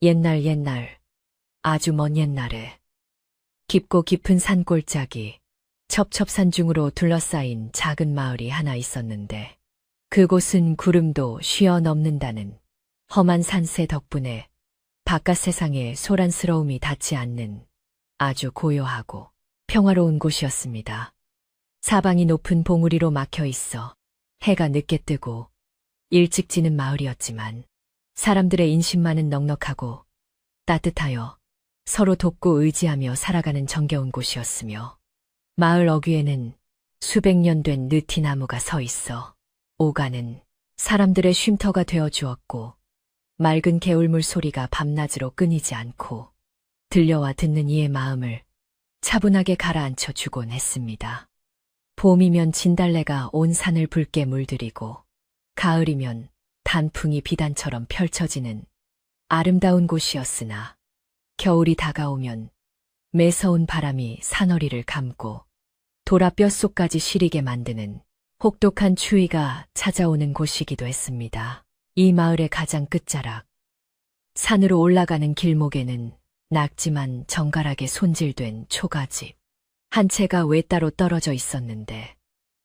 옛날, 아주 먼 옛날에 깊고 깊은 산골짜기, 첩첩산중으로 둘러싸인 작은 마을이 하나 있었는데 그곳은 구름도 쉬어 넘는다는 험한 산세 덕분에 바깥 세상에 소란스러움이 닿지 않는 아주 고요하고 평화로운 곳이었습니다. 사방이 높은 봉우리로 막혀 있어 해가 늦게 뜨고 일찍 지는 마을이었지만 사람들의 인심만은 넉넉하고 따뜻하여 서로 돕고 의지하며 살아가는 정겨운 곳이었으며 마을 어귀에는 수백 년 된 느티나무가 서 있어 오가는 사람들의 쉼터가 되어 주었고 맑은 개울물 소리가 밤낮으로 끊이지 않고 들려와 듣는 이의 마음을 차분하게 가라앉혀 주곤 했습니다. 봄이면 진달래가 온 산을 붉게 물들이고 가을이면 단풍이 비단처럼 펼쳐지는 아름다운 곳이었으나 겨울이 다가오면 매서운 바람이 산허리를 감고 돌아 뼛속까지 시리게 만드는 혹독한 추위가 찾아오는 곳이기도 했습니다. 이 마을의 가장 끝자락, 산으로 올라가는 길목에는 낙지만 정갈하게 손질된 초가집 한 채가 외따로 떨어져 있었는데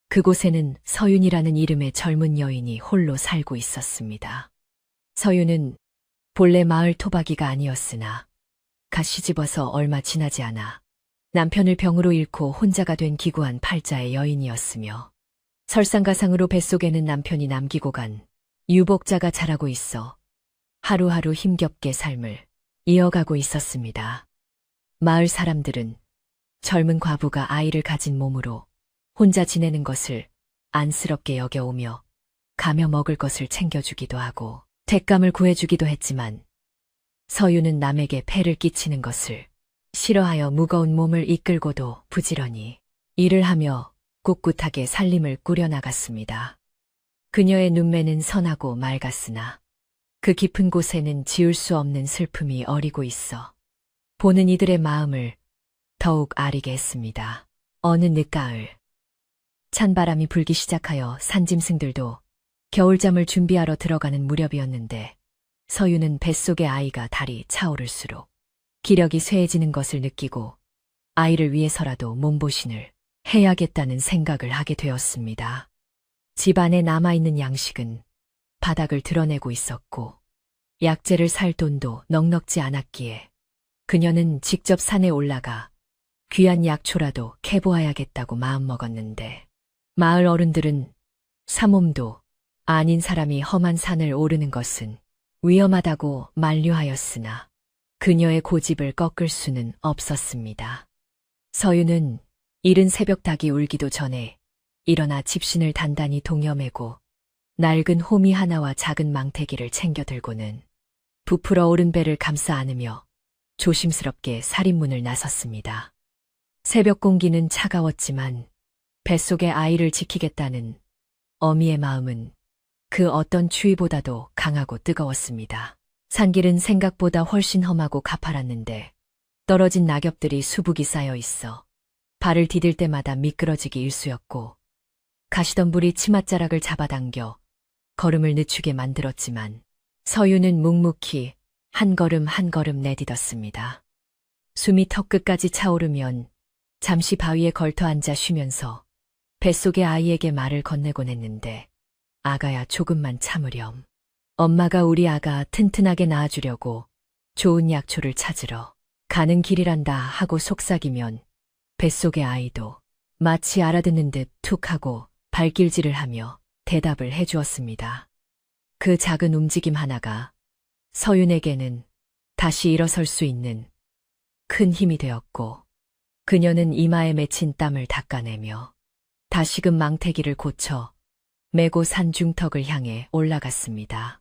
그곳에는 서윤이라는 이름의 젊은 여인이 홀로 살고 있었습니다. 서윤은 본래 마을 토박이가 아니었으나 갓 시집와서 얼마 지나지 않아 남편을 병으로 잃고 혼자가 된 기구한 팔자의 여인이었으며 설상가상으로 뱃속에는 남편이 남기고 간 유복자가 자라고 있어 하루하루 힘겹게 삶을 이어가고 있었습니다. 마을 사람들은 젊은 과부가 아이를 가진 몸으로 혼자 지내는 것을 안쓰럽게 여겨오며 가며 먹을 것을 챙겨주기도 하고 뎃감을 구해주기도 했지만 서유는 남에게 폐를 끼치는 것을 싫어하여 무거운 몸을 이끌고도 부지런히 일을 하며 꿋꿋하게 살림을 꾸려나갔습니다. 그녀의 눈매는 선하고 맑았으나 그 깊은 곳에는 지울 수 없는 슬픔이 어리고 있어 보는 이들의 마음을 더욱 아리게 했습니다. 어느 늦가을 찬바람이 불기 시작하여 산짐승들도 겨울잠을 준비하러 들어가는 무렵이었는데 서유는 뱃속의 아이가 달이 차오를수록 기력이 쇠해지는 것을 느끼고 아이를 위해서라도 몸보신을 해야겠다는 생각을 하게 되었습니다. 집 안에 남아있는 양식은 바닥을 드러내고 있었고 약재를 살 돈도 넉넉지 않았기에 그녀는 직접 산에 올라가 귀한 약초라도 캐보아야겠다고 마음먹었는데 마을 어른들은 사몸도 아닌 사람이 험한 산을 오르는 것은 위험하다고 만류하였으나 그녀의 고집을 꺾을 수는 없었습니다. 서유는 이른 새벽 닭이 울기도 전에 일어나 집신을 단단히 동여매고 낡은 호미 하나와 작은 망태기를 챙겨 들고는 부풀어 오른 배를 감싸 안으며 조심스럽게 살인문을 나섰습니다. 새벽 공기는 차가웠지만 뱃속의 아이를 지키겠다는 어미의 마음은 그 어떤 추위보다도 강하고 뜨거웠습니다. 산길은 생각보다 훨씬 험하고 가파랐는데 떨어진 낙엽들이 수북이 쌓여 있어 발을 디딜 때마다 미끄러지기 일쑤였고 가시덤불이 치맛자락을 잡아당겨 걸음을 늦추게 만들었지만 서유는 묵묵히 한 걸음 한 걸음 내딛었습니다. 숨이 턱끝까지 차오르면 잠시 바위에 걸터 앉아 쉬면서 뱃속의 아이에게 말을 건네곤 했는데 아가야 조금만 참으렴. 엄마가 우리 아가 튼튼하게 낳아주려고 좋은 약초를 찾으러 가는 길이란다 하고 속삭이면 뱃속의 아이도 마치 알아듣는 듯 툭 하고 발길질을 하며 대답을 해주었습니다. 그 작은 움직임 하나가 서윤에게는 다시 일어설 수 있는 큰 힘이 되었고 그녀는 이마에 맺힌 땀을 닦아내며 다시금 망태기를 고쳐 메고 산 중턱을 향해 올라갔습니다.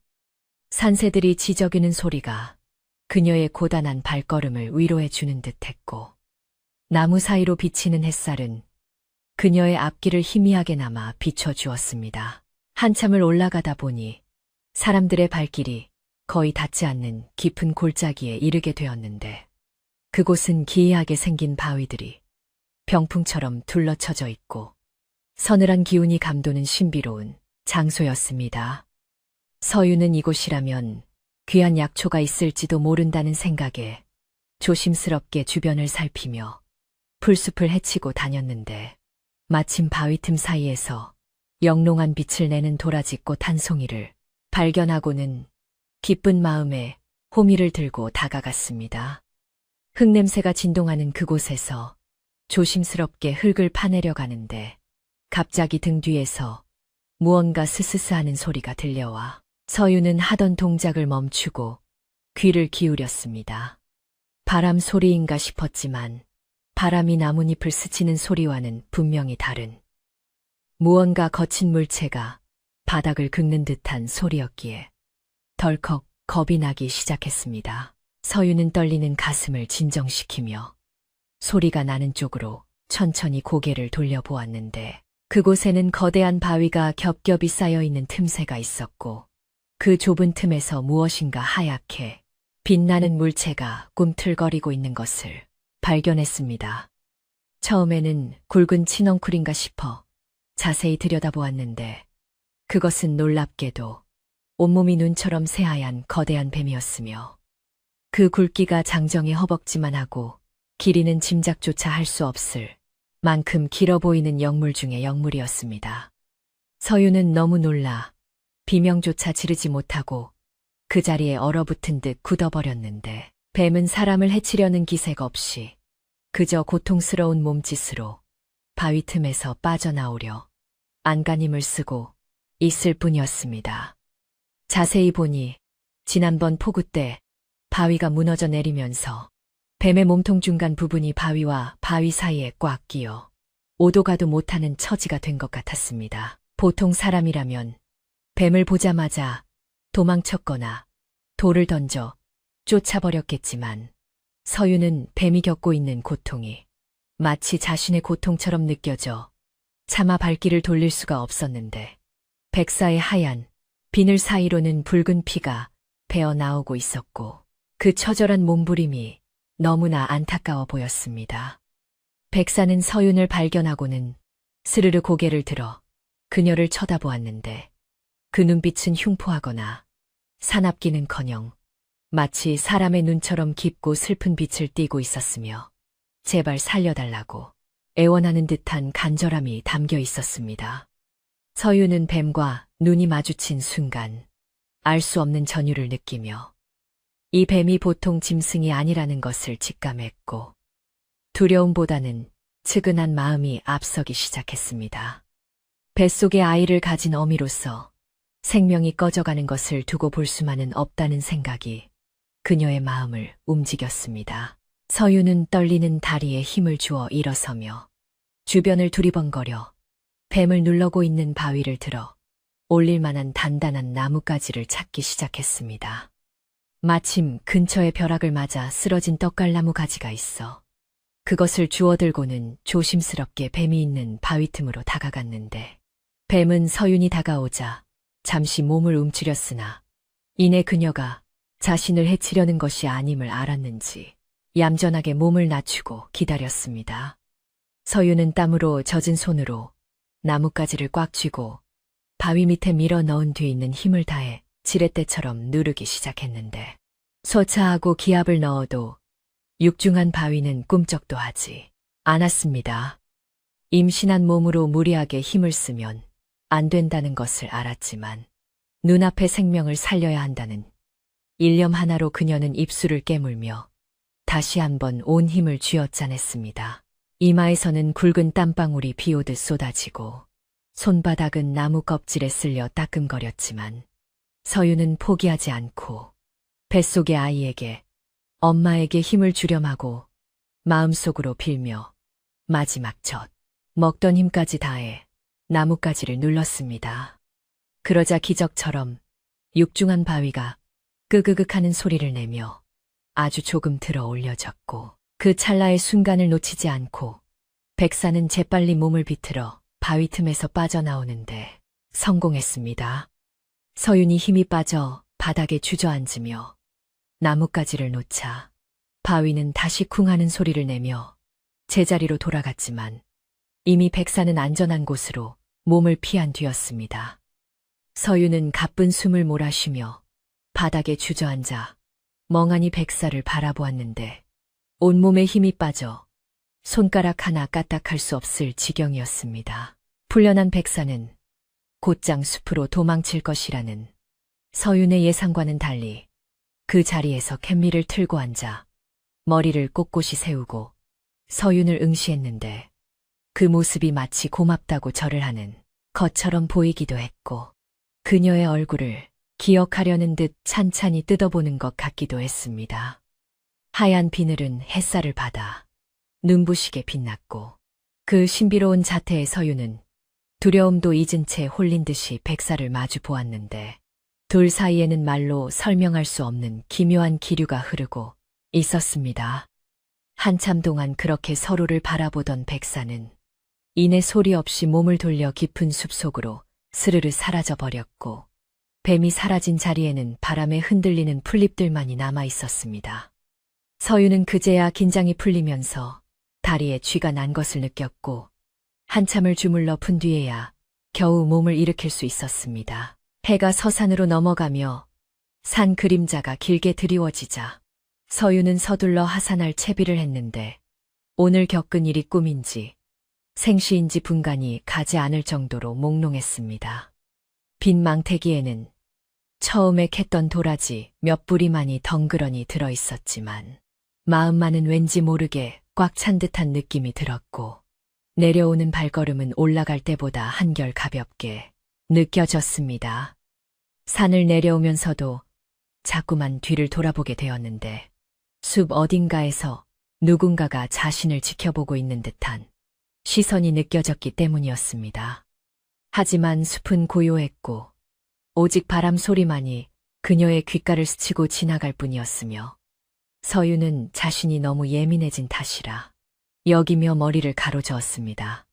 산새들이 지저귀는 소리가 그녀의 고단한 발걸음을 위로해 주는 듯했고 나무 사이로 비치는 햇살은 그녀의 앞길을 희미하게 남아 비춰주었습니다. 한참을 올라가다 보니 사람들의 발길이 거의 닿지 않는 깊은 골짜기에 이르게 되었는데 그곳은 기이하게 생긴 바위들이 병풍처럼 둘러쳐져 있고 서늘한 기운이 감도는 신비로운 장소였습니다. 서유는 이곳이라면 귀한 약초가 있을지도 모른다는 생각에 조심스럽게 주변을 살피며 풀숲을 헤치고 다녔는데 마침 바위 틈 사이에서 영롱한 빛을 내는 도라지꽃 한 송이를 발견하고는 기쁜 마음에 호미를 들고 다가갔습니다. 흙냄새가 진동하는 그곳에서 조심스럽게 흙을 파내려 가는데 갑자기 등 뒤에서 무언가 스스스 하는 소리가 들려와 서유는 하던 동작을 멈추고 귀를 기울였습니다. 바람 소리인가 싶었지만 바람이 나뭇잎을 스치는 소리와는 분명히 다른 무언가 거친 물체가 바닥을 긁는 듯한 소리였기에 덜컥 겁이 나기 시작했습니다. 서유는 떨리는 가슴을 진정시키며 소리가 나는 쪽으로 천천히 고개를 돌려보았는데 그곳에는 거대한 바위가 겹겹이 쌓여있는 틈새가 있었고 그 좁은 틈에서 무엇인가 하얗게 빛나는 물체가 꿈틀거리고 있는 것을 발견했습니다. 처음에는 굵은 친넝쿨인가 싶어 자세히 들여다보았는데 그것은 놀랍게도 온몸이 눈처럼 새하얀 거대한 뱀이었으며 그 굵기가 장정의 허벅지만 하고 길이는 짐작조차 할 수 없을 만큼 길어 보이는 영물 중의 영물이었습니다. 서유는 너무 놀라 비명조차 지르지 못하고 그 자리에 얼어붙은 듯 굳어버렸는데 뱀은 사람을 해치려는 기색 없이 그저 고통스러운 몸짓으로 바위 틈에서 빠져나오려 안간힘을 쓰고 있을 뿐이었습니다. 자세히 보니 지난번 폭우 때 바위가 무너져 내리면서 뱀의 몸통 중간 부분이 바위와 바위 사이에 꽉 끼어 오도 가도 못하는 처지가 된 것 같았습니다. 보통 사람이라면 뱀을 보자마자 도망쳤거나 돌을 던져 쫓아버렸겠지만 서유는 뱀이 겪고 있는 고통이 마치 자신의 고통처럼 느껴져 차마 발길을 돌릴 수가 없었는데 백사의 하얀 비늘 사이로는 붉은 피가 배어 나오고 있었고 그 처절한 몸부림이 너무나 안타까워 보였습니다. 백사는 서윤을 발견하고는 스르르 고개를 들어 그녀를 쳐다보았는데 그 눈빛은 흉포하거나 사납기는커녕 마치 사람의 눈처럼 깊고 슬픈 빛을 띠고 있었으며 제발 살려달라고 애원하는 듯한 간절함이 담겨 있었습니다. 서유는 뱀과 눈이 마주친 순간 알 수 없는 전율을 느끼며 이 뱀이 보통 짐승이 아니라는 것을 직감했고 두려움보다는 측은한 마음이 앞서기 시작했습니다. 뱃속에 아이를 가진 어미로서 생명이 꺼져가는 것을 두고 볼 수만은 없다는 생각이 그녀의 마음을 움직였습니다. 서유는 떨리는 다리에 힘을 주어 일어서며 주변을 두리번거려 뱀을 눌러고 있는 바위를 들어 올릴 만한 단단한 나뭇가지를 찾기 시작했습니다. 마침 근처에 벼락을 맞아 쓰러진 떡갈나무 가지가 있어 그것을 주워들고는 조심스럽게 뱀이 있는 바위 틈으로 다가갔는데 뱀은 서윤이 다가오자 잠시 몸을 움츠렸으나 이내 그녀가 자신을 해치려는 것이 아님을 알았는지 얌전하게 몸을 낮추고 기다렸습니다. 서윤은 땀으로 젖은 손으로 나뭇가지를 꽉 쥐고 바위 밑에 밀어 넣은 뒤에 있는 힘을 다해 지렛대처럼 누르기 시작했는데 소차하고 기압을 넣어도 육중한 바위는 꿈쩍도 하지 않았습니다. 임신한 몸으로 무리하게 힘을 쓰면 안 된다는 것을 알았지만 눈앞의 생명을 살려야 한다는 일념 하나로 그녀는 입술을 깨물며 다시 한번 온 힘을 쥐어짜냈습니다. 이마에서는 굵은 땀방울이 비오듯 쏟아지고 손바닥은 나무 껍질에 쓸려 따끔거렸지만 서유는 포기하지 않고 뱃속의 아이에게 엄마에게 힘을 주렴하고 마음속으로 빌며 마지막 젖 먹던 힘까지 다해 나뭇가지를 눌렀습니다. 그러자 기적처럼 육중한 바위가 끄그극 하는 소리를 내며 아주 조금 들어 올려졌고 그 찰나의 순간을 놓치지 않고 백사는 재빨리 몸을 비틀어 바위 틈에서 빠져나오는데 성공했습니다. 서윤이 힘이 빠져 바닥에 주저앉으며 나뭇가지를 놓자 바위는 다시 쿵 하는 소리를 내며 제자리로 돌아갔지만 이미 백사는 안전한 곳으로 몸을 피한 뒤였습니다. 서윤은 가쁜 숨을 몰아쉬며 바닥에 주저앉아 멍하니 백사를 바라보았는데 온몸에 힘이 빠져 손가락 하나 까딱할 수 없을 지경이었습니다. 풀려난 백사는 곧장 숲으로 도망칠 것이라는 서윤의 예상과는 달리 그 자리에서 캔미를 틀고 앉아 머리를 꼿꼿이 세우고 서윤을 응시했는데 그 모습이 마치 고맙다고 절을 하는 것처럼 보이기도 했고 그녀의 얼굴을 기억하려는 듯 찬찬히 뜯어보는 것 같기도 했습니다. 하얀 비늘은 햇살을 받아 눈부시게 빛났고 그 신비로운 자태의 서윤은 두려움도 잊은 채 홀린 듯이 백사를 마주 보았는데 둘 사이에는 말로 설명할 수 없는 기묘한 기류가 흐르고 있었습니다. 한참 동안 그렇게 서로를 바라보던 백사는 이내 소리 없이 몸을 돌려 깊은 숲속으로 스르르 사라져 버렸고 뱀이 사라진 자리에는 바람에 흔들리는 풀잎들만이 남아 있었습니다. 서윤은 그제야 긴장이 풀리면서 다리에 쥐가 난 것을 느꼈고 한참을 주물러 푼 뒤에야 겨우 몸을 일으킬 수 있었습니다. 해가 서산으로 넘어가며 산 그림자가 길게 드리워지자 서윤은 서둘러 하산할 채비를 했는데 오늘 겪은 일이 꿈인지 생시인지 분간이 가지 않을 정도로 몽롱했습니다. 빈 망태기에는 처음에 캤던 도라지 몇 뿌리만이 덩그러니 들어 있었지만 마음만은 왠지 모르게 꽉 찬 듯한 느낌이 들었고 내려오는 발걸음은 올라갈 때보다 한결 가볍게 느껴졌습니다. 산을 내려오면서도 자꾸만 뒤를 돌아보게 되었는데 숲 어딘가에서 누군가가 자신을 지켜보고 있는 듯한 시선이 느껴졌기 때문이었습니다. 하지만 숲은 고요했고 오직 바람 소리만이 그녀의 귓가를 스치고 지나갈 뿐이었으며 서윤은 자신이 너무 예민해진 탓이라 여기며 머리를 가로저었습니다.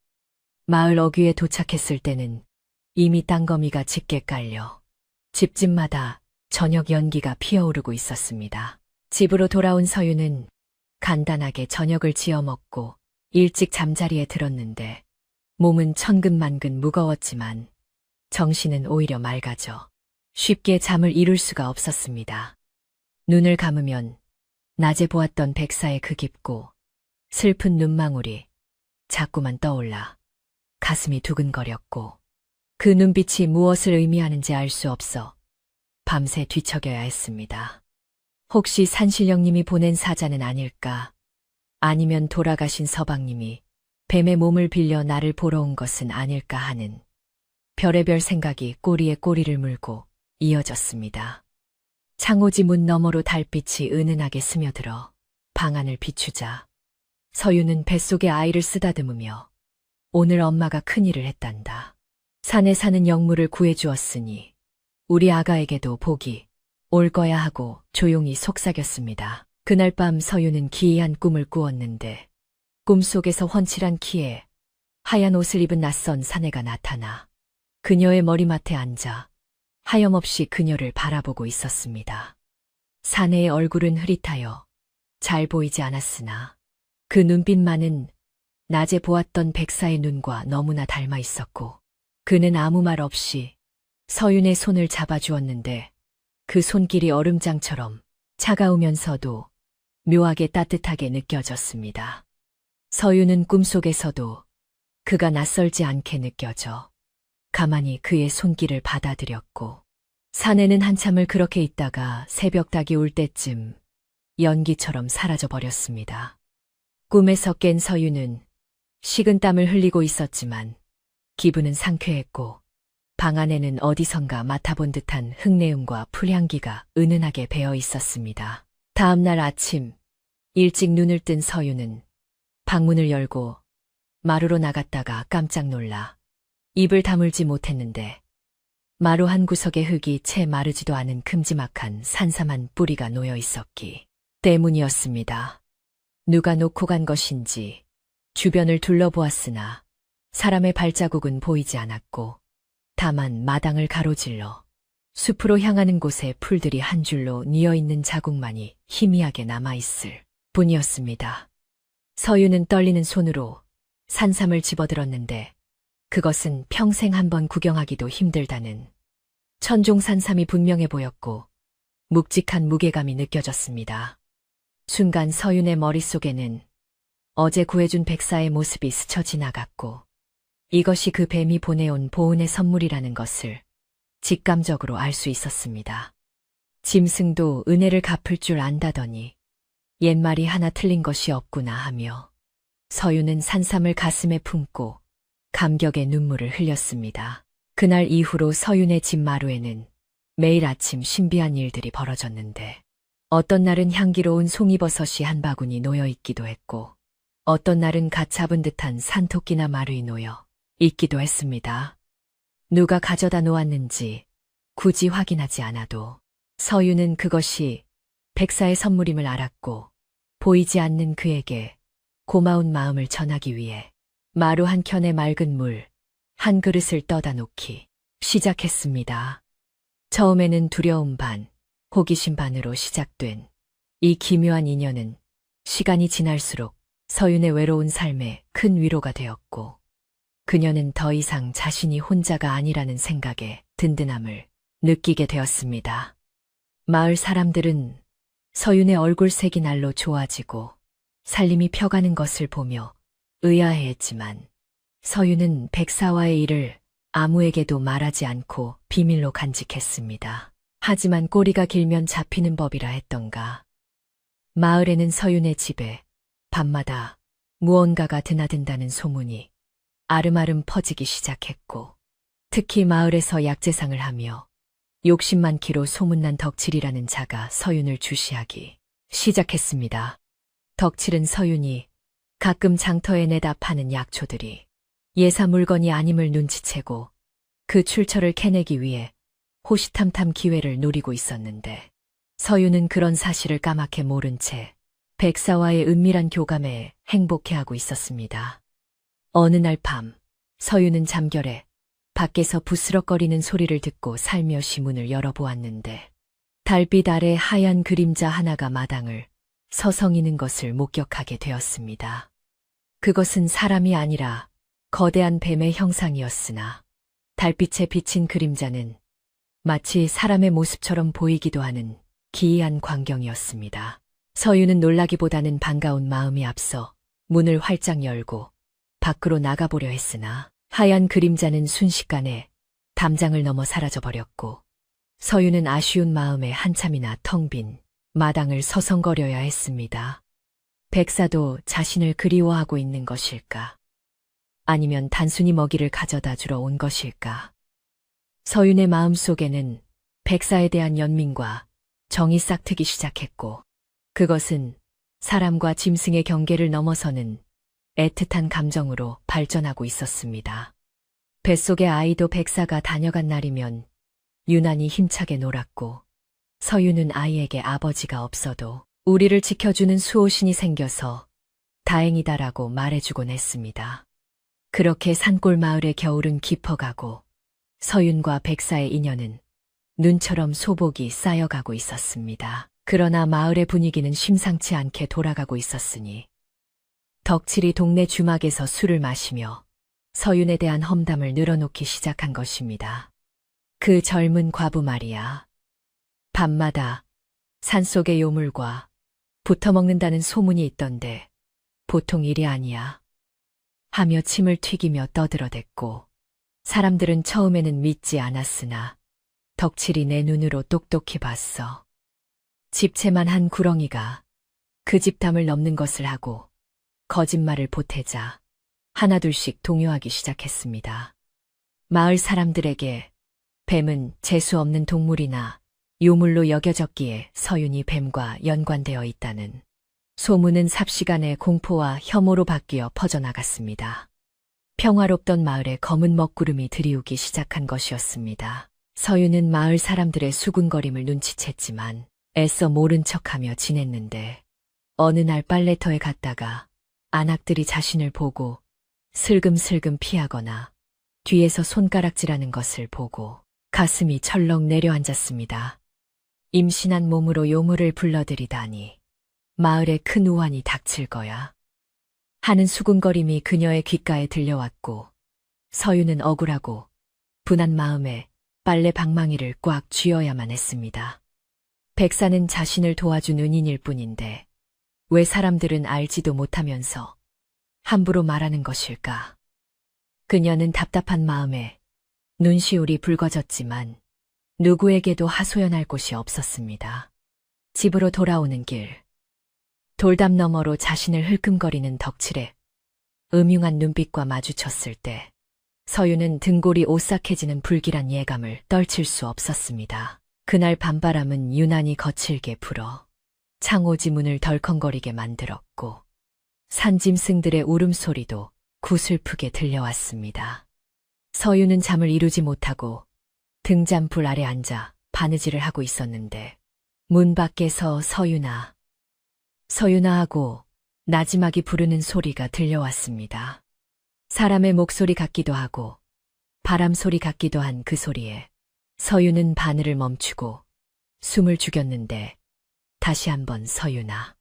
마을 어귀에 도착했을 때는 이미 땅거미가 짙게 깔려 집집마다 저녁 연기가 피어오르고 있었습니다. 집으로 돌아온 서윤은 간단하게 저녁을 지어 먹고 일찍 잠자리에 들었는데 몸은 천근만근 무거웠지만 정신은 오히려 맑아져 쉽게 잠을 이룰 수가 없었습니다. 눈을 감으면 낮에 보았던 백사의 그 깊고 슬픈 눈망울이 자꾸만 떠올라 가슴이 두근거렸고 그 눈빛이 무엇을 의미하는지 알 수 없어 밤새 뒤척여야 했습니다. 혹시 산신령님이 보낸 사자는 아닐까? 아니면 돌아가신 서방님이 뱀의 몸을 빌려 나를 보러 온 것은 아닐까 하는 별의별 생각이 꼬리에 꼬리를 물고 이어졌습니다. 창호지 문 너머로 달빛이 은은하게 스며들어 방 안을 비추자 서윤은 뱃속에 아이를 쓰다듬으며 오늘 엄마가 큰일을 했단다. 산에 사는 영물을 구해주었으니 우리 아가에게도 복이 올 거야 하고 조용히 속삭였습니다. 그날 밤 서윤은 기이한 꿈을 꾸었는데 꿈속에서 훤칠한 키에 하얀 옷을 입은 낯선 사내가 나타나 그녀의 머리맡에 앉아 하염없이 그녀를 바라보고 있었습니다. 사내의 얼굴은 흐릿하여 잘 보이지 않았으나 그 눈빛만은 낮에 보았던 백사의 눈과 너무나 닮아 있었고 그는 아무 말 없이 서윤의 손을 잡아주었는데 그 손길이 얼음장처럼 차가우면서도 묘하게 따뜻하게 느껴졌습니다. 서윤은 꿈속에서도 그가 낯설지 않게 느껴져 가만히 그의 손길을 받아들였고 사내는 한참을 그렇게 있다가 새벽 닭이 울 때쯤 연기처럼 사라져버렸습니다. 꿈에서 깬 서윤은 식은땀을 흘리고 있었지만 기분은 상쾌했고 방 안에는 어디선가 맡아본 듯한 흙내음과 풀향기가 은은하게 배어 있었습니다. 다음 날 아침 일찍 눈을 뜬 서윤은 방문을 열고 마루로 나갔다가 깜짝 놀라 입을 다물지 못했는데 마루 한 구석에 흙이 채 마르지도 않은 큼지막한 산삼한 뿌리가 놓여 있었기 때문이었습니다. 누가 놓고 간 것인지 주변을 둘러보았으나 사람의 발자국은 보이지 않았고 다만 마당을 가로질러 숲으로 향하는 곳에 풀들이 한 줄로 뉘어있는 자국만이 희미하게 남아있을 뿐이었습니다. 서윤은 떨리는 손으로 산삼을 집어들었는데 그것은 평생 한번 구경하기도 힘들다는 천종산삼이 분명해 보였고 묵직한 무게감이 느껴졌습니다. 순간 서윤의 머릿속에는 어제 구해준 백사의 모습이 스쳐 지나갔고 이것이 그 뱀이 보내온 보은의 선물이라는 것을 직감적으로 알 수 있었습니다. 짐승도 은혜를 갚을 줄 안다더니 옛말이 하나 틀린 것이 없구나 하며 서윤은 산삼을 가슴에 품고 감격의 눈물을 흘렸습니다. 그날 이후로 서윤의 집 마루에는 매일 아침 신비한 일들이 벌어졌는데 어떤 날은 향기로운 송이버섯이 한 바구니 놓여 있기도 했고 어떤 날은 갓 잡은 듯한 산토끼나 마루이 놓여 있기도 했습니다. 누가 가져다 놓았는지 굳이 확인하지 않아도 서윤은 그것이 백사의 선물임을 알았고 보이지 않는 그에게 고마운 마음을 전하기 위해 마루 한켠에 맑은 물 한 그릇을 떠다 놓기 시작했습니다. 처음에는 두려움 반, 호기심 반으로 시작된 이 기묘한 인연은 시간이 지날수록 서윤의 외로운 삶에 큰 위로가 되었고 그녀는 더 이상 자신이 혼자가 아니라는 생각에 든든함을 느끼게 되었습니다. 마을 사람들은 서윤의 얼굴색이 날로 좋아지고 살림이 펴가는 것을 보며 의아해했지만 서윤은 백사와의 일을 아무에게도 말하지 않고 비밀로 간직했습니다. 하지만 꼬리가 길면 잡히는 법이라 했던가. 마을에는 서윤의 집에 밤마다 무언가가 드나든다는 소문이 아름아름 퍼지기 시작했고 특히 마을에서 약재상을 하며 욕심 많기로 소문난 덕칠이라는 자가 서윤을 주시하기 시작했습니다. 덕칠은 서윤이 가끔 장터에 내다 파는 약초들이 예사 물건이 아님을 눈치채고 그 출처를 캐내기 위해 호시탐탐 기회를 노리고 있었는데 서윤은 그런 사실을 까맣게 모른 채 백사와의 은밀한 교감에 행복해하고 있었습니다. 어느 날 밤 서윤은 잠결에 밖에서 부스럭거리는 소리를 듣고 살며시 문을 열어보았는데 달빛 아래 하얀 그림자 하나가 마당을 서성이는 것을 목격하게 되었습니다. 그것은 사람이 아니라 거대한 뱀의 형상이었으나 달빛에 비친 그림자는 마치 사람의 모습처럼 보이기도 하는 기이한 광경이었습니다. 서윤은 놀라기보다는 반가운 마음이 앞서 문을 활짝 열고 밖으로 나가보려 했으나 하얀 그림자는 순식간에 담장을 넘어 사라져버렸고 서윤은 아쉬운 마음에 한참이나 텅 빈 마당을 서성거려야 했습니다. 백사도 자신을 그리워하고 있는 것일까? 아니면 단순히 먹이를 가져다 주러 온 것일까? 서윤의 마음속에는 백사에 대한 연민과 정이 싹트기 시작했고 그것은 사람과 짐승의 경계를 넘어서는 애틋한 감정으로 발전하고 있었습니다. 뱃속의 아이도 백사가 다녀간 날이면 유난히 힘차게 놀았고 서윤은 아이에게 아버지가 없어도 우리를 지켜주는 수호신이 생겨서 다행이다라고 말해주곤 했습니다. 그렇게 산골 마을의 겨울은 깊어가고 서윤과 백사의 인연은 눈처럼 소복이 쌓여가고 있었습니다. 그러나 마을의 분위기는 심상치 않게 돌아가고 있었으니 덕칠이 동네 주막에서 술을 마시며 서윤에 대한 험담을 늘어놓기 시작한 것입니다. 그 젊은 과부 말이야. 밤마다 산속의 요물과 붙어먹는다는 소문이 있던데 보통 일이 아니야. 하며 침을 튀기며 떠들어댔고 사람들은 처음에는 믿지 않았으나 덕칠이 내 눈으로 똑똑히 봤어. 집채만 한 구렁이가 그 집담을 넘는 것을 하고 거짓말을 보태자 하나둘씩 동요하기 시작했습니다. 마을 사람들에게 뱀은 재수 없는 동물이나 요물로 여겨졌기에 서윤이 뱀과 연관되어 있다는 소문은 삽시간에 공포와 혐오로 바뀌어 퍼져나갔습니다. 평화롭던 마을에 검은 먹구름이 들이우기 시작한 것이었습니다. 서윤은 마을 사람들의 수군거림을 눈치챘지만 애써 모른 척하며 지냈는데 어느 날 빨래터에 갔다가 안악들이 자신을 보고 슬금슬금 피하거나 뒤에서 손가락질하는 것을 보고 가슴이 철렁 내려앉았습니다. 임신한 몸으로 요물을 불러들이다니 마을에 큰 우환이 닥칠 거야 하는 수군거림이 그녀의 귓가에 들려왔고 서윤은 억울하고 분한 마음에 빨래 방망이를 꽉 쥐어야만 했습니다. 백사는 자신을 도와준 은인일 뿐인데 왜 사람들은 알지도 못하면서 함부로 말하는 것일까? 그녀는 답답한 마음에 눈시울이 붉어졌지만 누구에게도 하소연할 곳이 없었습니다. 집으로 돌아오는 길. 돌담 너머로 자신을 흘끔거리는 덕칠의 음흉한 눈빛과 마주쳤을 때 서유는 등골이 오싹해지는 불길한 예감을 떨칠 수 없었습니다. 그날 밤바람은 유난히 거칠게 불어 창호지 문을 덜컹거리게 만들었고 산짐승들의 울음소리도 구슬프게 들려왔습니다. 서유는 잠을 이루지 못하고 등잔불 아래 앉아 바느질을 하고 있었는데 문 밖에서 서유나 하고 나지막이 부르는 소리가 들려왔습니다. 사람의 목소리 같기도 하고 바람 소리 같기도 한 그 소리에 서유는 바늘을 멈추고 숨을 죽였는데 다시 한번 서유나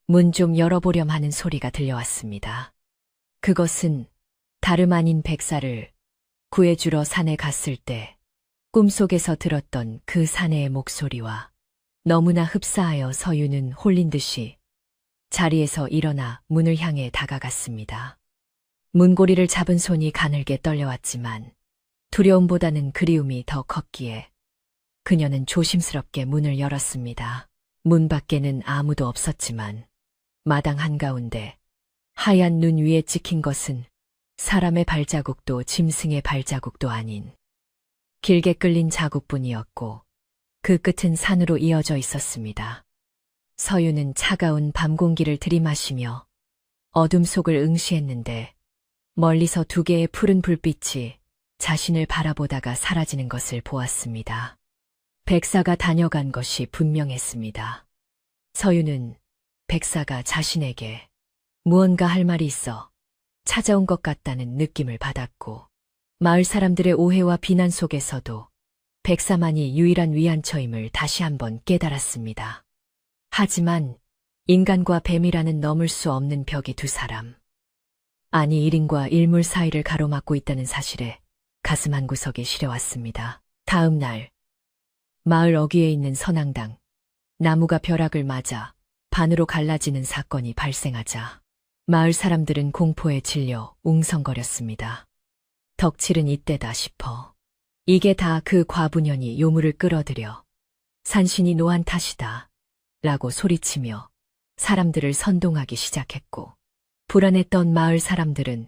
문 좀 열어보렴 하는 소리가 들려왔습니다. 그것은 다름 아닌 백사를 구해주러 산에 갔을 때 꿈속에서 들었던 그 사내의 목소리와 너무나 흡사하여 서유는 홀린 듯이 자리에서 일어나 문을 향해 다가갔습니다. 문고리를 잡은 손이 가늘게 떨려왔지만 두려움보다는 그리움이 더 컸기에 그녀는 조심스럽게 문을 열었습니다. 문 밖에는 아무도 없었지만 마당 한가운데 하얀 눈 위에 찍힌 것은 사람의 발자국도 짐승의 발자국도 아닌 길게 끌린 자국뿐이었고 그 끝은 산으로 이어져 있었습니다. 서유는 차가운 밤 공기를 들이마시며 어둠 속을 응시했는데 멀리서 두 개의 푸른 불빛이 자신을 바라보다가 사라지는 것을 보았습니다. 백사가 다녀간 것이 분명했습니다. 서유는 백사가 자신에게 무언가 할 말이 있어 찾아온 것 같다는 느낌을 받았고 마을 사람들의 오해와 비난 속에서도 백사만이 유일한 위안처임을 다시 한번 깨달았습니다. 하지만 인간과 뱀이라는 넘을 수 없는 벽이 두 사람, 아니 일인과 일물 사이를 가로막고 있다는 사실에 가슴 한구석에 시려왔습니다. 다음 날 마을 어귀에 있는 선앙당, 나무가 벼락을 맞아 반으로 갈라지는 사건이 발생하자 마을 사람들은 공포에 질려 웅성거렸습니다. 덕칠은 이때다 싶어 이게 다 그 과부년이 요물을 끌어들여 산신이 노한 탓이다 라고 소리치며 사람들을 선동하기 시작했고 불안했던 마을 사람들은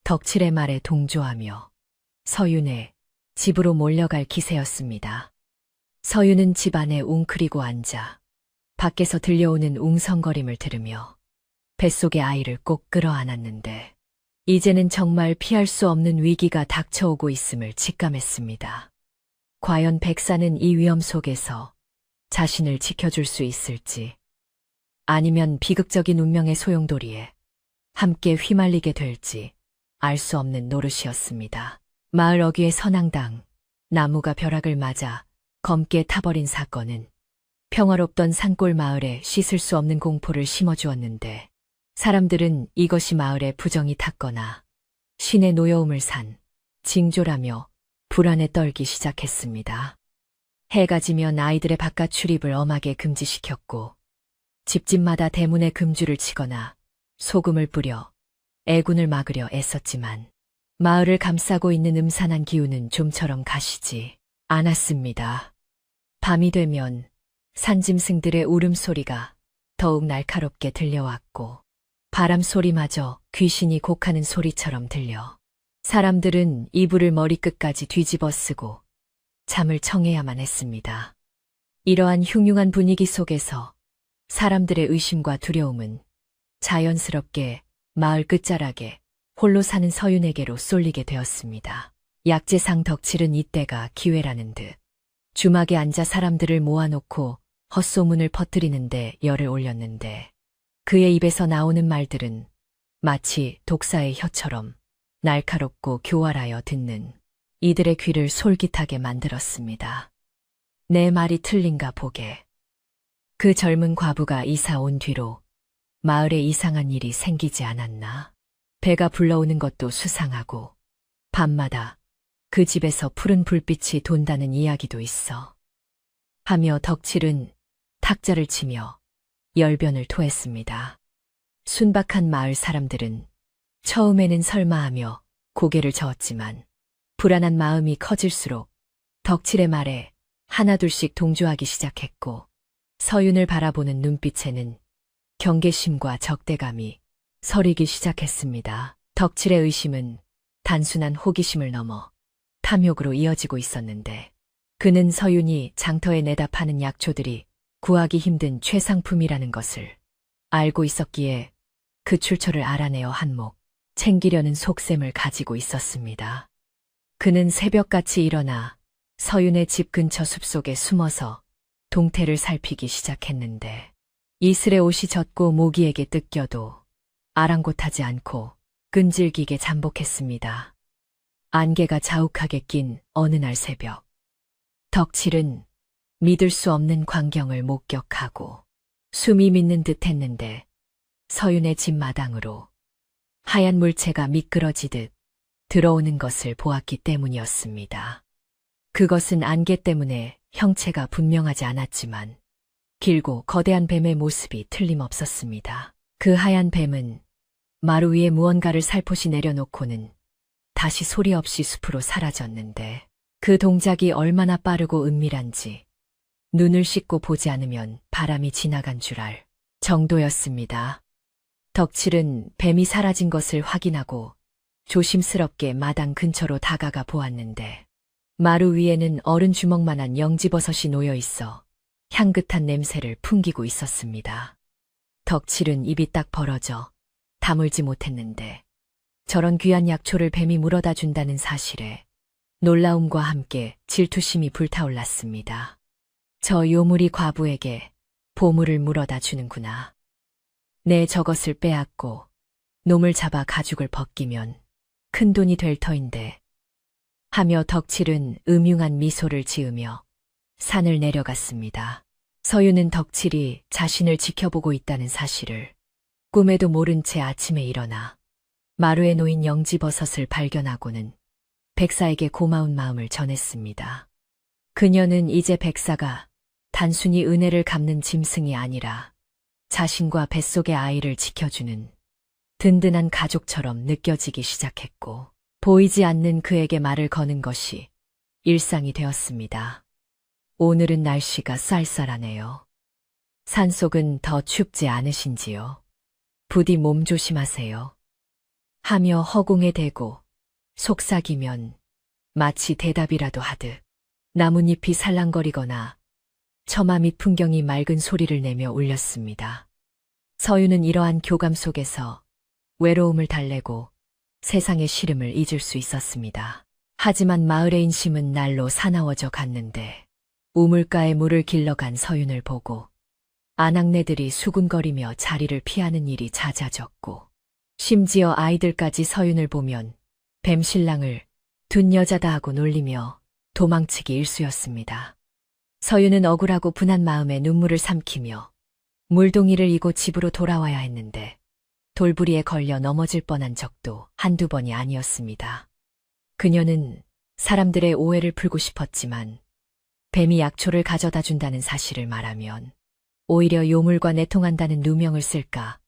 덕칠의 말에 동조하며 서윤의 집으로 몰려갈 기세였습니다. 서윤은 집 안에 웅크리고 앉아 밖에서 들려오는 웅성거림을 들으며 뱃속의 아이를 꼭 끌어안았는데 이제는 정말 피할 수 없는 위기가 닥쳐오고 있음을 직감했습니다. 과연 백사는 이 위험 속에서 자신을 지켜줄 수 있을지 아니면 비극적인 운명의 소용돌이에 함께 휘말리게 될지 알 수 없는 노릇이었습니다. 마을 어귀의 선앙당, 나무가 벼락을 맞아 검게 타버린 사건은 평화롭던 산골 마을에 씻을 수 없는 공포를 심어주었는데 사람들은 이것이 마을에 부정이 탔거나 신의 노여움을 산 징조라며 불안에 떨기 시작했습니다. 해가 지면 아이들의 바깥 출입을 엄하게 금지시켰고 집집마다 대문에 금줄을 치거나 소금을 뿌려 애군을 막으려 애썼지만 마을을 감싸고 있는 음산한 기운은 좀처럼 가시지 않았습니다. 밤이 되면 산짐승들의 울음소리가 더욱 날카롭게 들려왔고 바람 소리마저 귀신이 곡하는 소리처럼 들려 사람들은 이불을 머리끝까지 뒤집어 쓰고 잠을 청해야만 했습니다. 이러한 흉흉한 분위기 속에서 사람들의 의심과 두려움은 자연스럽게 마을 끝자락에 홀로 사는 서윤에게로 쏠리게 되었습니다. 약재상 덕칠은 이때가 기회라는 듯 주막에 앉아 사람들을 모아놓고 헛소문을 퍼뜨리는데 열을 올렸는데 그의 입에서 나오는 말들은 마치 독사의 혀처럼 날카롭고 교활하여 듣는 이들의 귀를 솔깃하게 만들었습니다. 내 말이 틀린가 보게. 그 젊은 과부가 이사 온 뒤로 마을에 이상한 일이 생기지 않았나? 배가 불러오는 것도 수상하고 밤마다 그 집에서 푸른 불빛이 돈다는 이야기도 있어. 하며 덕칠은 탁자를 치며 열변을 토했습니다. 순박한 마을 사람들은 처음에는 설마하며 고개를 저었지만 불안한 마음이 커질수록 덕칠의 말에 하나둘씩 동조하기 시작했고 서윤을 바라보는 눈빛에는 경계심과 적대감이 서리기 시작했습니다. 덕칠의 의심은 단순한 호기심을 넘어 탐욕으로 이어지고 있었는데 그는 서윤이 장터에 내다 파는 약초들이 구하기 힘든 최상품이라는 것을 알고 있었기에 그 출처를 알아내어 한몫 챙기려는 속셈을 가지고 있었습니다. 그는 새벽같이 일어나 서윤의 집 근처 숲속에 숨어서 동태를 살피기 시작했는데 이슬에 옷이 젖고 모기에게 뜯겨도 아랑곳하지 않고 끈질기게 잠복했습니다. 안개가 자욱하게 낀 어느 날 새벽 덕칠은 믿을 수 없는 광경을 목격하고 숨이 멎는 듯 했는데 서윤의 집 마당으로 하얀 물체가 미끄러지듯 들어오는 것을 보았기 때문이었습니다. 그것은 안개 때문에 형체가 분명하지 않았지만 길고 거대한 뱀의 모습이 틀림없었습니다. 그 하얀 뱀은 마루 위에 무언가를 살포시 내려놓고는 다시 소리 없이 숲으로 사라졌는데 그 동작이 얼마나 빠르고 은밀한지 눈을 씻고 보지 않으면 바람이 지나간 줄 알 정도였습니다. 덕칠은 뱀이 사라진 것을 확인하고 조심스럽게 마당 근처로 다가가 보았는데 마루 위에는 어른 주먹만한 영지버섯이 놓여 있어 향긋한 냄새를 풍기고 있었습니다. 덕칠은 입이 딱 벌어져 다물지 못했는데 저런 귀한 약초를 뱀이 물어다 준다는 사실에 놀라움과 함께 질투심이 불타올랐습니다. 저 요물이 과부에게 보물을 물어다 주는구나. 내 저것을 빼앗고 놈을 잡아 가죽을 벗기면 큰 돈이 될 터인데 하며 덕칠은 음흉한 미소를 지으며 산을 내려갔습니다. 서윤은 덕칠이 자신을 지켜보고 있다는 사실을 꿈에도 모른 채 아침에 일어나 마루에 놓인 영지버섯을 발견하고는 백사에게 고마운 마음을 전했습니다. 그녀는 이제 백사가 단순히 은혜를 갚는 짐승이 아니라 자신과 뱃속의 아이를 지켜주는 든든한 가족처럼 느껴지기 시작했고 보이지 않는 그에게 말을 거는 것이 일상이 되었습니다. 오늘은 날씨가 쌀쌀하네요. 산속은 더 춥지 않으신지요? 부디 몸 조심하세요. 하며 허공에 대고 속삭이면 마치 대답이라도 하듯 나뭇잎이 살랑거리거나 처마 밑 풍경이 맑은 소리를 내며 울렸습니다. 서윤은 이러한 교감 속에서 외로움을 달래고 세상의 시름을 잊을 수 있었습니다. 하지만 마을의 인심은 날로 사나워져 갔는데 우물가에 물을 길러간 서윤을 보고 아낙네들이 수군거리며 자리를 피하는 일이 잦아졌고 심지어 아이들까지 서윤을 보면 뱀신랑을 둔 여자다 하고 놀리며 도망치기 일쑤였습니다. 서윤은 억울하고 분한 마음에 눈물을 삼키며 물동이를 이고 집으로 돌아와야 했는데 돌부리에 걸려 넘어질 뻔한 적도 한두 번이 아니었습니다. 그녀는 사람들의 오해를 풀고 싶었지만 뱀이 약초를 가져다 준다는 사실을 말하면 오히려 요물과 내통한다는 누명을 쓸까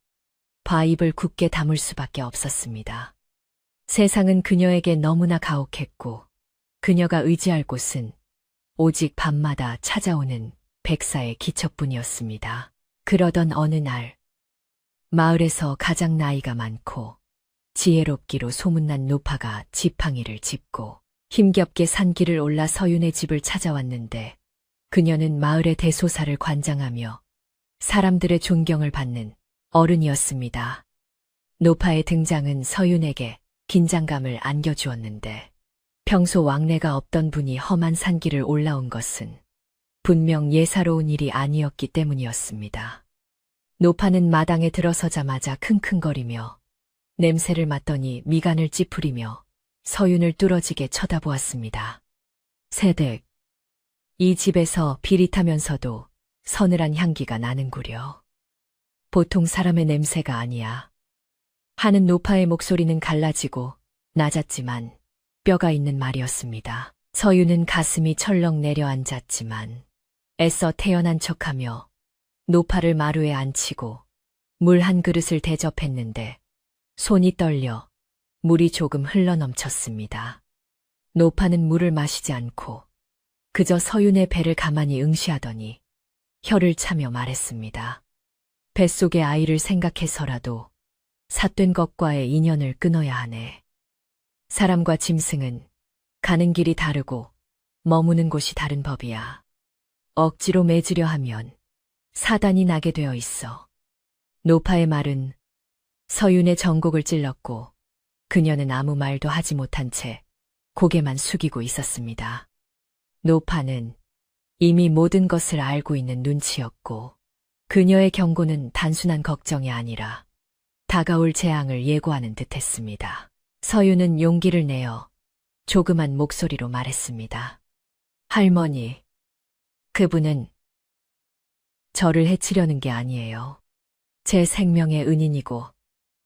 봐 입을 굳게 다물 수밖에 없었습니다. 세상은 그녀에게 너무나 가혹했고 그녀가 의지할 곳은 오직 밤마다 찾아오는 백사의 기척뿐이었습니다. 그러던 어느 날 마을에서 가장 나이가 많고 지혜롭기로 소문난 노파가 지팡이를 짚고 힘겹게 산길을 올라 서윤의 집을 찾아왔는데 그녀는 마을의 대소사를 관장하며 사람들의 존경을 받는 어른이었습니다. 노파의 등장은 서윤에게 긴장감을 안겨주었는데 평소 왕래가 없던 분이 험한 산길을 올라온 것은 분명 예사로운 일이 아니었기 때문이었습니다. 노파는 마당에 들어서자마자 킁킁거리며 냄새를 맡더니 미간을 찌푸리며 서윤을 뚫어지게 쳐다보았습니다. 세댁, 이 집에서 비릿하면서도 서늘한 향기가 나는구려. 보통 사람의 냄새가 아니야. 하는 노파의 목소리는 갈라지고 낮았지만 뼈가 있는 말이었습니다. 서윤은 가슴이 철렁 내려앉았지만 애써 태어난 척하며 노파를 마루에 앉히고 물 한 그릇을 대접했는데 손이 떨려 물이 조금 흘러넘쳤습니다. 노파는 물을 마시지 않고 그저 서윤의 배를 가만히 응시하더니 혀를 차며 말했습니다. 뱃속의 아이를 생각해서라도 삿된 것과의 인연을 끊어야 하네. 사람과 짐승은 가는 길이 다르고 머무는 곳이 다른 법이야. 억지로 맺으려 하면 사단이 나게 되어 있어. 노파의 말은 서윤의 전곡을 찔렀고 그녀는 아무 말도 하지 못한 채 고개만 숙이고 있었습니다. 노파는 이미 모든 것을 알고 있는 눈치였고 그녀의 경고는 단순한 걱정이 아니라 다가올 재앙을 예고하는 듯했습니다. 서윤은 용기를 내어 조그만 목소리로 말했습니다. 할머니, 그분은 저를 해치려는 게 아니에요. 제 생명의 은인이고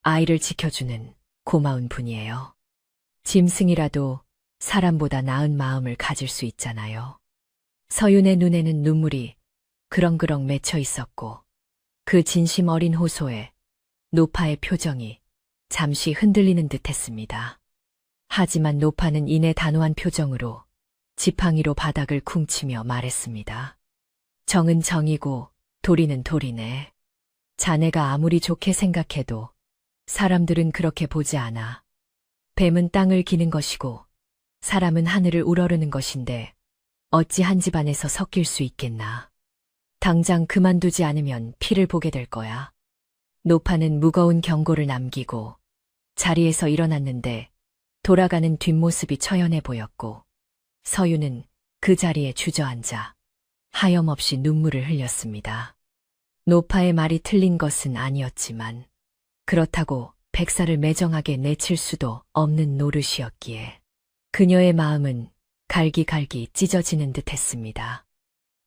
아이를 지켜주는 고마운 분이에요. 짐승이라도 사람보다 나은 마음을 가질 수 있잖아요. 서윤의 눈에는 눈물이 그렁그렁 맺혀 있었고 그 진심 어린 호소에 노파의 표정이 잠시 흔들리는 듯했습니다. 하지만 노파는 이내 단호한 표정으로 지팡이로 바닥을 쿵치며 말했습니다. 정은 정이고 도리는 도리네. 자네가 아무리 좋게 생각해도 사람들은 그렇게 보지 않아. 뱀은 땅을 기는 것이고 사람은 하늘을 우러르는 것인데 어찌 한 집안에서 섞일 수 있겠나. 당장 그만두지 않으면 피를 보게 될 거야. 노파는 무거운 경고를 남기고 자리에서 일어났는데 돌아가는 뒷모습이 처연해 보였고 서윤은 그 자리에 주저앉아 하염없이 눈물을 흘렸습니다. 노파의 말이 틀린 것은 아니었지만 그렇다고 백사를 매정하게 내칠 수도 없는 노릇이었기에 그녀의 마음은 갈기갈기 찢어지는 듯했습니다.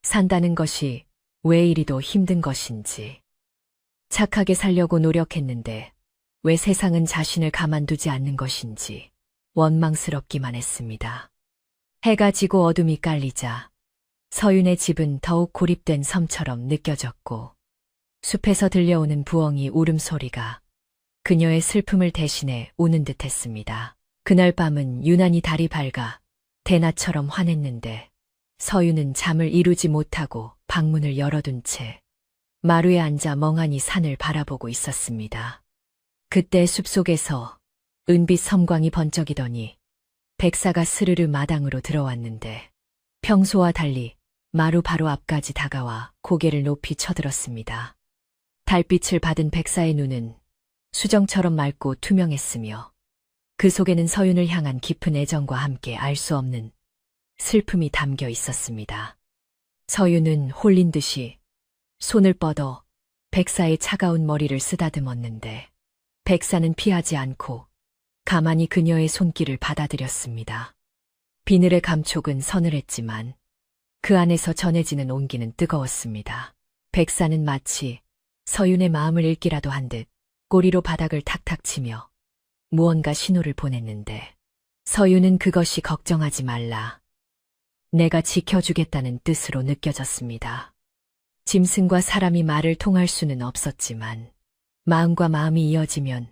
산다는 것이 왜 이리도 힘든 것인지, 착하게 살려고 노력했는데 왜 세상은 자신을 가만두지 않는 것인지 원망스럽기만 했습니다. 해가 지고 어둠이 깔리자 서윤의 집은 더욱 고립된 섬처럼 느껴졌고 숲에서 들려오는 부엉이 울음소리가 그녀의 슬픔을 대신해 우는 듯했습니다. 그날 밤은 유난히 달이 밝아 대낮처럼 환했는데 서윤은 잠을 이루지 못하고 방문을 열어둔 채 마루에 앉아 멍하니 산을 바라보고 있었습니다. 그때 숲속에서 은빛 섬광이 번쩍이더니 백사가 스르르 마당으로 들어왔는데 평소와 달리 마루 바로 앞까지 다가와 고개를 높이 쳐들었습니다. 달빛을 받은 백사의 눈은 수정처럼 맑고 투명했으며 그 속에는 서윤을 향한 깊은 애정과 함께 알 수 없는 슬픔이 담겨 있었습니다. 서윤은 홀린 듯이 손을 뻗어 백사의 차가운 머리를 쓰다듬었는데 백사는 피하지 않고 가만히 그녀의 손길을 받아들였습니다. 비늘의 감촉은 서늘했지만 그 안에서 전해지는 온기는 뜨거웠습니다. 백사는 마치 서윤의 마음을 읽기라도 한 듯 꼬리로 바닥을 탁탁 치며 무언가 신호를 보냈는데 서윤은 그것이 걱정하지 말라, 내가 지켜주겠다는 뜻으로 느껴졌습니다. 짐승과 사람이 말을 통할 수는 없었지만 마음과 마음이 이어지면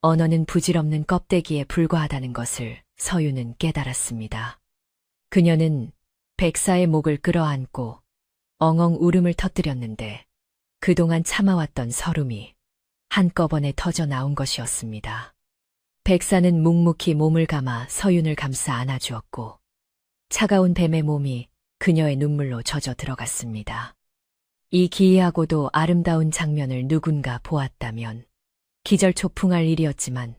언어는 부질없는 껍데기에 불과하다는 것을 서윤은 깨달았습니다. 그녀는 백사의 목을 끌어안고 엉엉 울음을 터뜨렸는데 그동안 참아왔던 서름이 한꺼번에 터져 나온 것이었습니다. 백사는 묵묵히 몸을 감아 서윤을 감싸 안아주었고 차가운 뱀의 몸이 그녀의 눈물로 젖어 들어갔습니다. 이 기이하고도 아름다운 장면을 누군가 보았다면 기절초풍할 일이었지만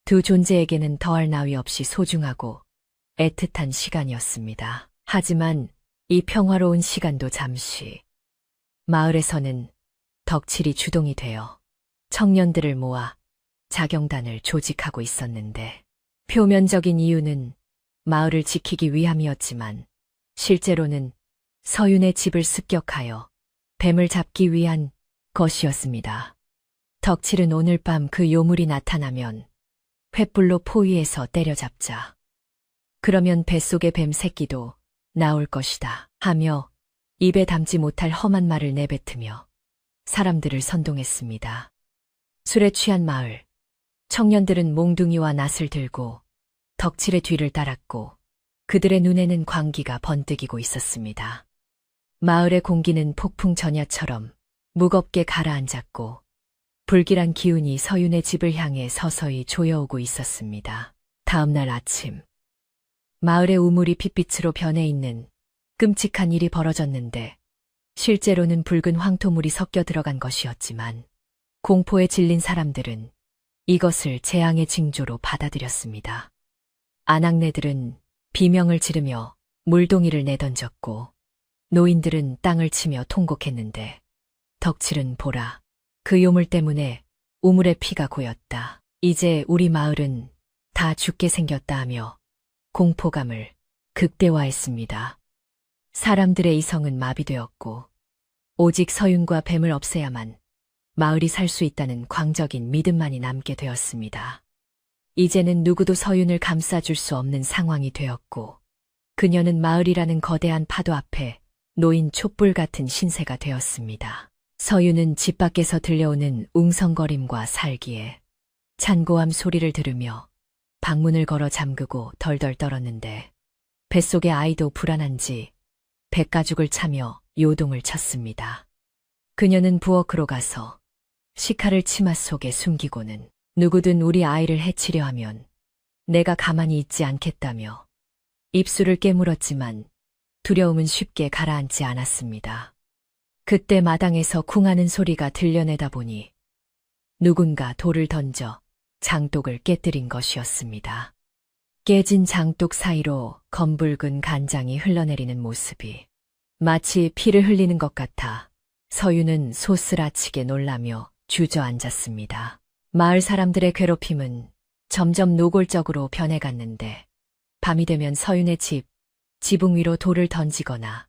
두 존재에게는 더할 나위 없이 소중하고 애틋한 시간이었습니다. 하지만 이 평화로운 시간도 잠시 마을에서는 덕칠이 주동이 되어 청년들을 모아 자경단을 조직하고 있었는데 표면적인 이유는 마을을 지키기 위함이었지만 실제로는 서윤의 집을 습격하여 뱀을 잡기 위한 것이었습니다. 덕칠은 오늘 밤 그 요물이 나타나면 횃불로 포위해서 때려잡자. 그러면 뱃속의 뱀 새끼도 나올 것이다 하며 입에 담지 못할 험한 말을 내뱉으며 사람들을 선동했습니다. 술에 취한 마을. 청년들은 몽둥이와 낫을 들고 덕칠의 뒤를 따랐고 그들의 눈에는 광기가 번뜩이고 있었습니다. 마을의 공기는 폭풍 전야처럼 무겁게 가라앉았고 불길한 기운이 서윤의 집을 향해 서서히 조여오고 있었습니다. 다음 날 아침, 마을의 우물이 핏빛으로 변해 있는 끔찍한 일이 벌어졌는데 실제로는 붉은 황토물이 섞여 들어간 것이었지만 공포에 질린 사람들은 이것을 재앙의 징조로 받아들였습니다. 아낙네들은 비명을 지르며 물동이를 내던졌고 노인들은 땅을 치며 통곡했는데 덕칠은 보라, 그 요물 때문에 우물에 피가 고였다. 이제 우리 마을은 다 죽게 생겼다 하며 공포감을 극대화했습니다. 사람들의 이성은 마비되었고 오직 서윤과 뱀을 없애야만 마을이 살 수 있다는 광적인 믿음만이 남게 되었습니다. 이제는 누구도 서윤을 감싸줄 수 없는 상황이 되었고 그녀는 마을이라는 거대한 파도 앞에 놓인 촛불 같은 신세가 되었습니다. 서윤은 집 밖에서 들려오는 웅성거림과 살기에 찬고함 소리를 들으며 방문을 걸어 잠그고 덜덜 떨었는데 뱃속의 아이도 불안한지 백가죽을 차며 요동을 쳤습니다. 그녀는 부엌으로 가서 식칼을 치마 속에 숨기고는 누구든 우리 아이를 해치려 하면 내가 가만히 있지 않겠다며 입술을 깨물었지만 두려움은 쉽게 가라앉지 않았습니다. 그때 마당에서 쿵하는 소리가 들려내다 보니 누군가 돌을 던져 장독을 깨뜨린 것이었습니다. 깨진 장독 사이로 검붉은 간장이 흘러내리는 모습이 마치 피를 흘리는 것 같아 서윤은 소스라치게 놀라며 주저앉았습니다. 마을 사람들의 괴롭힘은 점점 노골적으로 변해갔는데 밤이 되면 서윤의 지붕 위로 돌을 던지거나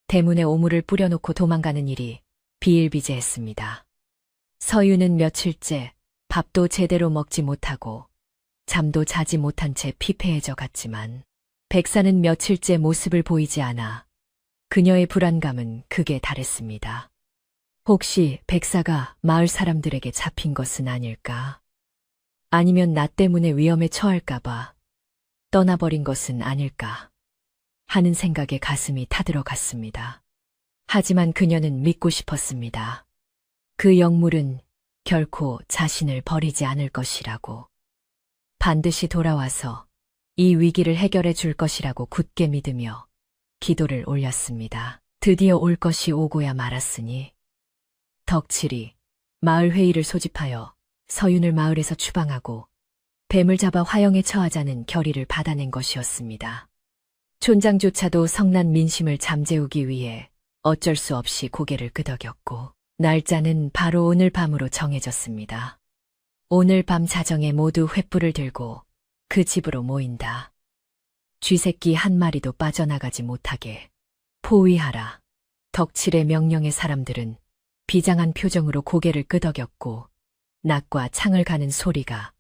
대문에 오물을 뿌려놓고 도망가는 일이 비일비재했습니다. 서윤은 며칠째 밥도 제대로 먹지 못하고 잠도 자지 못한 채 피폐해져 갔지만 백사는 며칠째 모습을 보이지 않아 그녀의 불안감은 극에 달했습니다. 혹시 백사가 마을 사람들에게 잡힌 것은 아닐까? 아니면 나 때문에 위험에 처할까봐 떠나버린 것은 아닐까? 하는 생각에 가슴이 타들어갔습니다. 하지만 그녀는 믿고 싶었습니다. 그 영물은 결코 자신을 버리지 않을 것이라고. 반드시 돌아와서 이 위기를 해결해 줄 것이라고 굳게 믿으며 기도를 올렸습니다. 드디어 올 것이 오고야 말았으니 덕칠이 마을 회의를 소집하여 서윤을 마을에서 추방하고 뱀을 잡아 화형에 처하자는 결의를 받아낸 것이었습니다. 촌장조차도 성난 민심을 잠재우기 위해 어쩔 수 없이 고개를 끄덕였고 날짜는 바로 오늘 밤으로 정해졌습니다. 오늘 밤 자정에 모두 횃불을 들고 그 집으로 모인다. 쥐새끼 한 마리도 빠져나가지 못하게 포위하라. 덕칠의 명령에 사람들은 비장한 표정으로 고개를 끄덕였고 낙과 창을 가는 소리가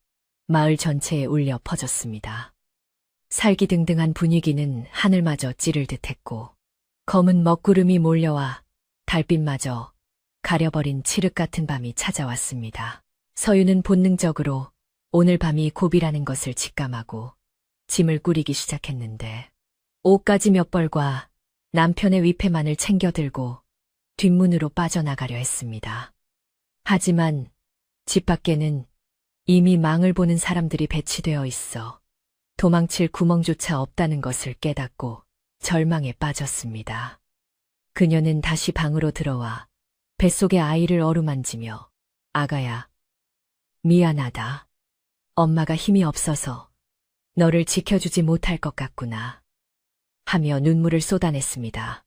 마을 전체에 울려 퍼졌습니다. 살기등등한 분위기는 하늘마저 찌를 듯했고 검은 먹구름이 몰려와 달빛마저 가려버린 칠흑 같은 밤이 찾아왔습니다. 서윤은 본능적으로 오늘 밤이 고비라는 것을 직감하고 짐을 꾸리기 시작했는데 옷가지 몇 벌과 남편의 위패만을 챙겨들고 뒷문으로 빠져나가려 했습니다. 하지만 집 밖에는 이미 망을 보는 사람들이 배치되어 있어 도망칠 구멍조차 없다는 것을 깨닫고 절망에 빠졌습니다. 그녀는 다시 방으로 들어와 뱃속의 아이를 어루만지며 아가야, 미안하다. 엄마가 힘이 없어서 너를 지켜주지 못할 것 같구나. 하며 눈물을 쏟아냈습니다.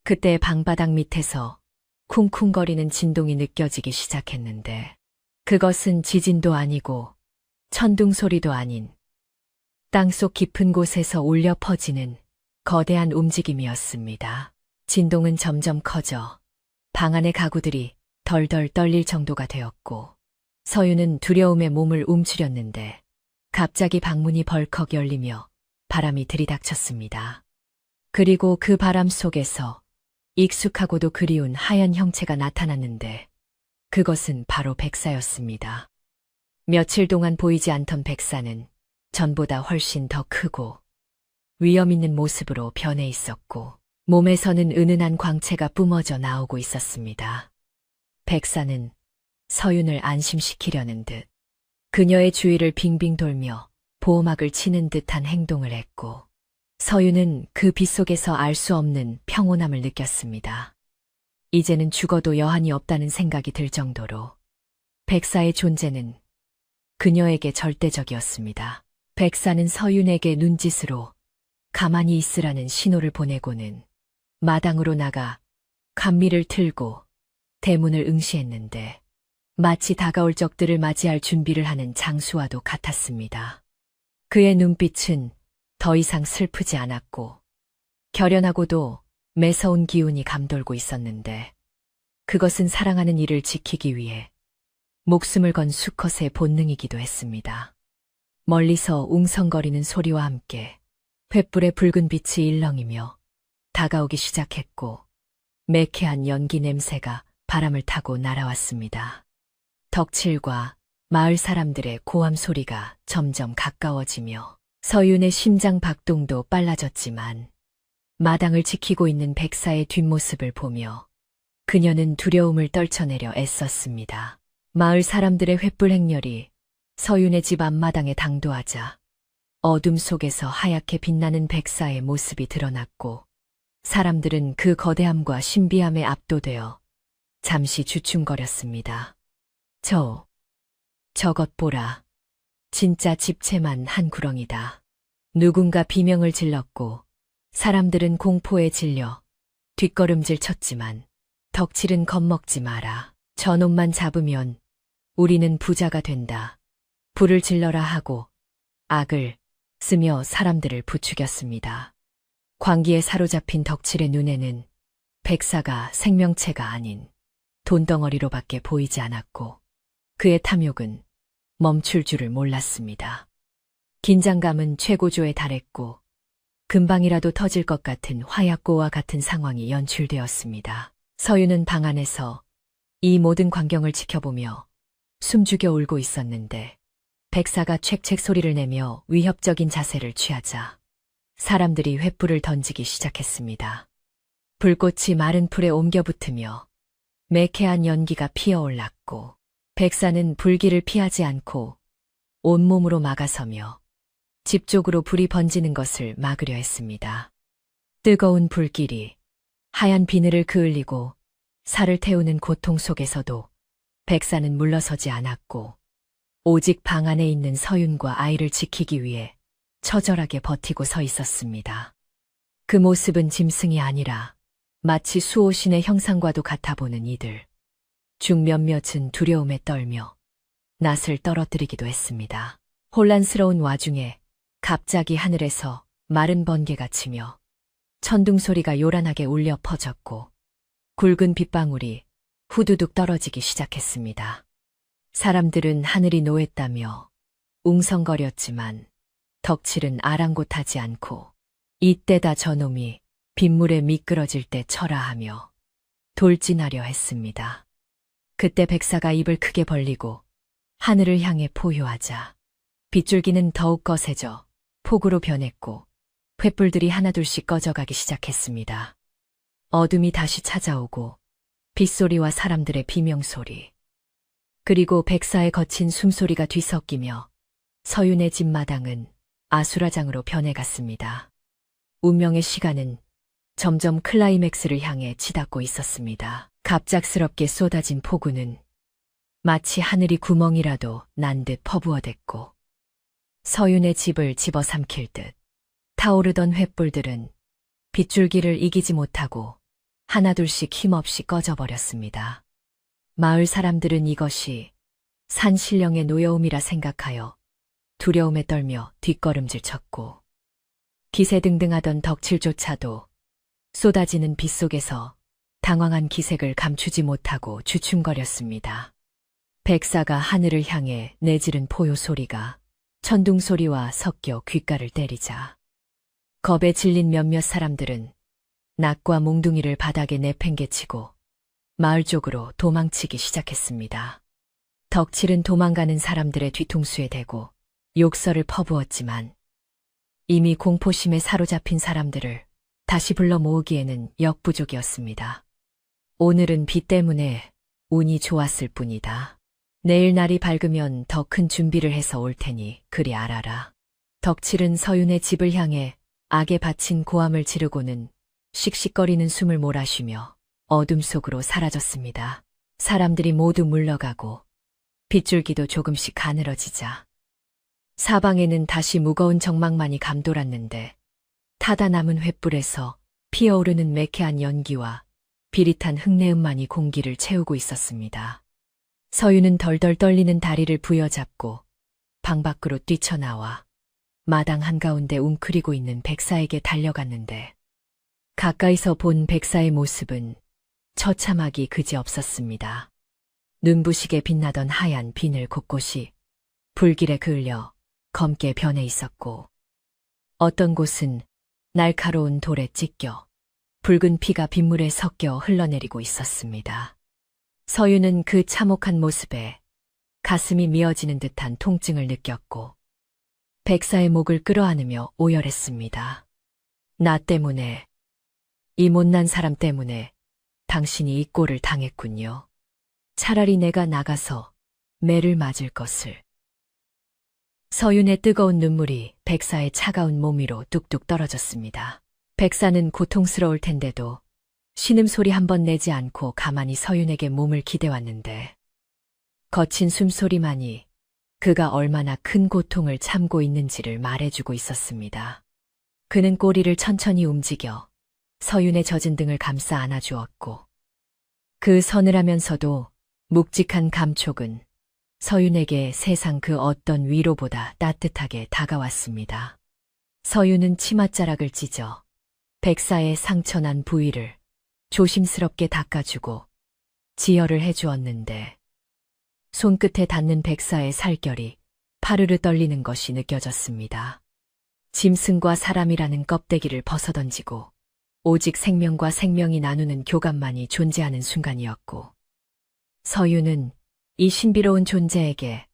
그때 방바닥 밑에서 쿵쿵거리는 진동이 느껴지기 시작했는데 그것은 지진도 아니고 천둥 소리도 아닌 땅속 깊은 곳에서 울려 퍼지는 거대한 움직임이었습니다. 진동은 점점 커져 방 안의 가구들이 덜덜 떨릴 정도가 되었고 서윤은 두려움에 몸을 움츠렸는데 갑자기 방문이 벌컥 열리며 바람이 들이닥쳤습니다. 그리고 그 바람 속에서 익숙하고도 그리운 하얀 형체가 나타났는데 그것은 바로 백사였습니다. 며칠 동안 보이지 않던 백사는 전보다 훨씬 더 크고 위험 있는 모습으로 변해 있었고 몸에서는 은은한 광채가 뿜어져 나오고 있었습니다. 백사는 서윤을 안심시키려는 듯 그녀의 주위를 빙빙 돌며 보호막을 치는 듯한 행동을 했고 서윤은 그 빛 속에서 알 수 없는 평온함을 느꼈습니다. 이제는 죽어도 여한이 없다는 생각이 들 정도로 백사의 존재는 그녀에게 절대적이었습니다. 백사는 서윤에게 눈짓으로 가만히 있으라는 신호를 보내고는 마당으로 나가 감미를 틀고 대문을 응시했는데 마치 다가올 적들을 맞이할 준비를 하는 장수와도 같았습니다. 그의 눈빛은 더 이상 슬프지 않았고 결연하고도 매서운 기운이 감돌고 있었는데 그것은 사랑하는 이를 지키기 위해 목숨을 건 수컷의 본능이기도 했습니다. 멀리서 웅성거리는 소리와 함께 횃불의 붉은 빛이 일렁이며 다가오기 시작했고 매캐한 연기 냄새가 바람을 타고 날아왔습니다. 덕칠과 마을 사람들의 고함 소리가 점점 가까워지며 서윤의 심장 박동도 빨라졌지만 마당을 지키고 있는 백사의 뒷모습을 보며 그녀는 두려움을 떨쳐내려 애썼습니다. 마을 사람들의 횃불 행렬이 서윤의 집 앞마당에 당도하자 어둠 속에서 하얗게 빛나는 백사의 모습이 드러났고 사람들은 그 거대함과 신비함에 압도되어 잠시 주춤거렸습니다. 저것 보라. 진짜 집채만 한 구렁이다. 누군가 비명을 질렀고 사람들은 공포에 질려 뒷걸음질 쳤지만 덕칠은 겁먹지 마라. 저놈만 잡으면 우리는 부자가 된다. 불을 질러라 하고 악을 쓰며 사람들을 부추겼습니다. 광기에 사로잡힌 덕칠의 눈에는 백사가 생명체가 아닌 돈덩어리로밖에 보이지 않았고 그의 탐욕은 멈출 줄을 몰랐습니다. 긴장감은 최고조에 달했고 금방이라도 터질 것 같은 화약고와 같은 상황이 연출되었습니다. 서윤은 방 안에서 이 모든 광경을 지켜보며 숨죽여 울고 있었는데 백사가 촤촤 소리를 내며 위협적인 자세를 취하자 사람들이 횃불을 던지기 시작했습니다. 불꽃이 마른 풀에 옮겨 붙으며 매캐한 연기가 피어올랐고 백사는 불길을 피하지 않고 온몸으로 막아서며 집 쪽으로 불이 번지는 것을 막으려 했습니다. 뜨거운 불길이 하얀 비늘을 그을리고 살을 태우는 고통 속에서도 백사는 물러서지 않았고 오직 방 안에 있는 서윤과 아이를 지키기 위해 처절하게 버티고 서 있었습니다. 그 모습은 짐승이 아니라 마치 수호신의 형상과도 같아 보는 이들 중 몇몇은 두려움에 떨며 낯을 떨어뜨리기도 했습니다. 혼란스러운 와중에 갑자기 하늘에서 마른 번개가 치며 천둥 소리가 요란하게 울려 퍼졌고 굵은 빗방울이 후두둑 떨어지기 시작했습니다. 사람들은 하늘이 노했다며 웅성거렸지만 덕칠은 아랑곳하지 않고 이때다 저놈이 빗물에 미끄러질 때 쳐라 하며 돌진하려 했습니다. 그때 백사가 입을 크게 벌리고 하늘을 향해 포효하자 빗줄기는 더욱 거세져 폭우로 변했고 횃불들이 하나둘씩 꺼져가기 시작했습니다. 어둠이 다시 찾아오고 빗소리와 사람들의 비명소리 그리고 백사의 거친 숨소리가 뒤섞이며 서윤의 집마당은 아수라장으로 변해갔습니다. 운명의 시간은 점점 클라이맥스를 향해 치닫고 있었습니다. 갑작스럽게 쏟아진 폭우는 마치 하늘이 구멍이라도 난 듯 퍼부어댔고 서윤의 집을 집어삼킬 듯 타오르던 횃불들은 빗줄기를 이기지 못하고 하나둘씩 힘없이 꺼져버렸습니다. 마을 사람들은 이것이 산신령의 노여움이라 생각하여 두려움에 떨며 뒷걸음질 쳤고 기세등등하던 덕칠조차도 쏟아지는 빛 속에서 당황한 기색을 감추지 못하고 주춤거렸습니다. 백사가 하늘을 향해 내지른 포효 소리가 천둥 소리와 섞여 귓가를 때리자 겁에 질린 몇몇 사람들은 낙과 몽둥이를 바닥에 내팽개치고 마을 쪽으로 도망치기 시작했습니다. 덕칠은 도망가는 사람들의 뒤통수에 대고 욕설을 퍼부었지만 이미 공포심에 사로잡힌 사람들을 다시 불러 모으기에는 역부족이었습니다. 오늘은 비 때문에 운이 좋았을 뿐이다. 내일 날이 밝으면 더 큰 준비를 해서 올 테니 그리 알아라. 덕칠은 서윤의 집을 향해 악에 바친 고함을 지르고는 씩씩거리는 숨을 몰아쉬며 어둠 속으로 사라졌습니다. 사람들이 모두 물러가고 빗줄기도 조금씩 가늘어지자 사방에는 다시 무거운 정막만이 감돌았는데 타다 남은 횃불에서 피어오르는 매캐한 연기와 비릿한 흙내음만이 공기를 채우고 있었습니다. 서윤은 덜덜 떨리는 다리를 부여잡고 방 밖으로 뛰쳐나와 마당 한가운데 웅크리고 있는 백사에게 달려갔는데 가까이서 본 백사의 모습은 처참하기 그지없었습니다. 눈부시게 빛나던 하얀 비늘 곳곳이 불길에 그을려 검게 변해 있었고 어떤 곳은 날카로운 돌에 찢겨 붉은 피가 빗물에 섞여 흘러내리고 있었습니다. 서윤은 그 참혹한 모습에 가슴이 미어지는 듯한 통증을 느꼈고 백사의 목을 끌어안으며 오열했습니다. 나 때문에, 이 못난 사람 때문에 당신이 이 꼴을 당했군요. 차라리 내가 나가서 매를 맞을 것을. 서윤의 뜨거운 눈물이 백사의 차가운 몸 위로 뚝뚝 떨어졌습니다. 백사는 고통스러울 텐데도 신음소리 한 번 내지 않고 가만히 서윤에게 몸을 기대왔는데 거친 숨소리만이 그가 얼마나 큰 고통을 참고 있는지를 말해주고 있었습니다. 그는 꼬리를 천천히 움직여 서윤의 젖은 등을 감싸 안아주었고 그 서늘하면서도 묵직한 감촉은 서윤에게 세상 그 어떤 위로보다 따뜻하게 다가왔습니다. 서윤은 치맛자락을 찢어 백사의 상처난 부위를 조심스럽게 닦아주고 지혈을 해주었는데 손끝에 닿는 백사의 살결이 파르르 떨리는 것이 느껴졌습니다. 짐승과 사람이라는 껍데기를 벗어던지고 오직 생명과 생명이 나누는 교감만이 존재하는 순간이었고 서윤은 이 신비로운 존재에게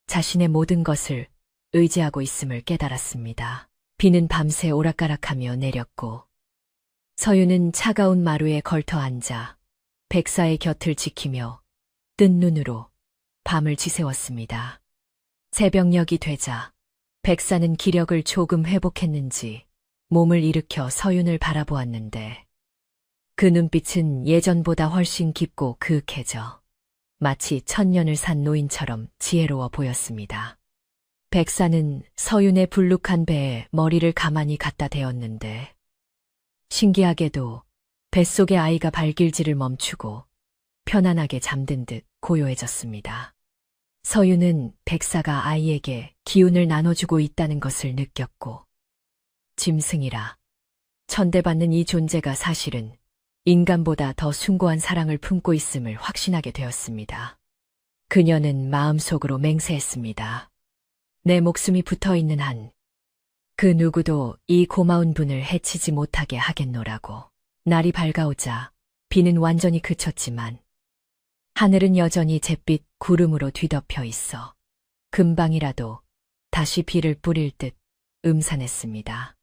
자신의 모든 것을 의지하고 있음을 깨달았습니다. 비는 밤새 오락가락하며 내렸고 서윤은 차가운 마루에 걸터 앉아 백사의 곁을 지키며 뜬 눈으로 밤을 지새웠습니다. 새벽녘이 되자 백사는 기력을 조금 회복했는지 몸을 일으켜 서윤을 바라보았는데 그 눈빛은 예전보다 훨씬 깊고 그윽해져 마치 천년을 산 노인처럼 지혜로워 보였습니다. 백사는 서윤의 불룩한 배에 머리를 가만히 갖다 대었는데 신기하게도 뱃속의 아이가 발길질을 멈추고 편안하게 잠든 듯 고요해졌습니다. 서윤은 백사가 아이에게 기운을 나눠주고 있다는 것을 느꼈고 짐승이라 천대받는 이 존재가 사실은 인간보다 더 숭고한 사랑을 품고 있음을 확신하게 되었습니다. 그녀는 마음속으로 맹세했습니다. 내 목숨이 붙어있는 한 그 누구도 이 고마운 분을 해치지 못하게 하겠노라고. 날이 밝아오자 비는 완전히 그쳤지만 하늘은 여전히 잿빛 구름으로 뒤덮여 있어 금방이라도 다시 비를 뿌릴 듯 음산했습니다.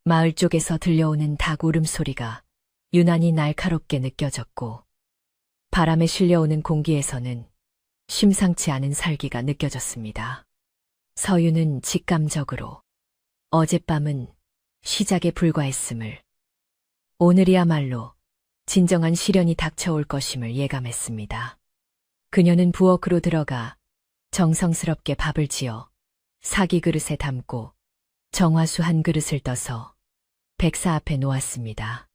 마을 쪽에서 들려오는 닭 울음소리가 유난히 날카롭게 느껴졌고 바람에 실려오는 공기에서는 심상치 않은 살기가 느껴졌습니다. 서윤은 직감적으로 어젯밤은 시작에 불과했음을 오늘이야말로 진정한 시련이 닥쳐올 것임을 예감했습니다. 그녀는 부엌으로 들어가 정성스럽게 밥을 지어 사기 그릇에 담고 정화수 한 그릇을 떠서 백사 앞에 놓았습니다.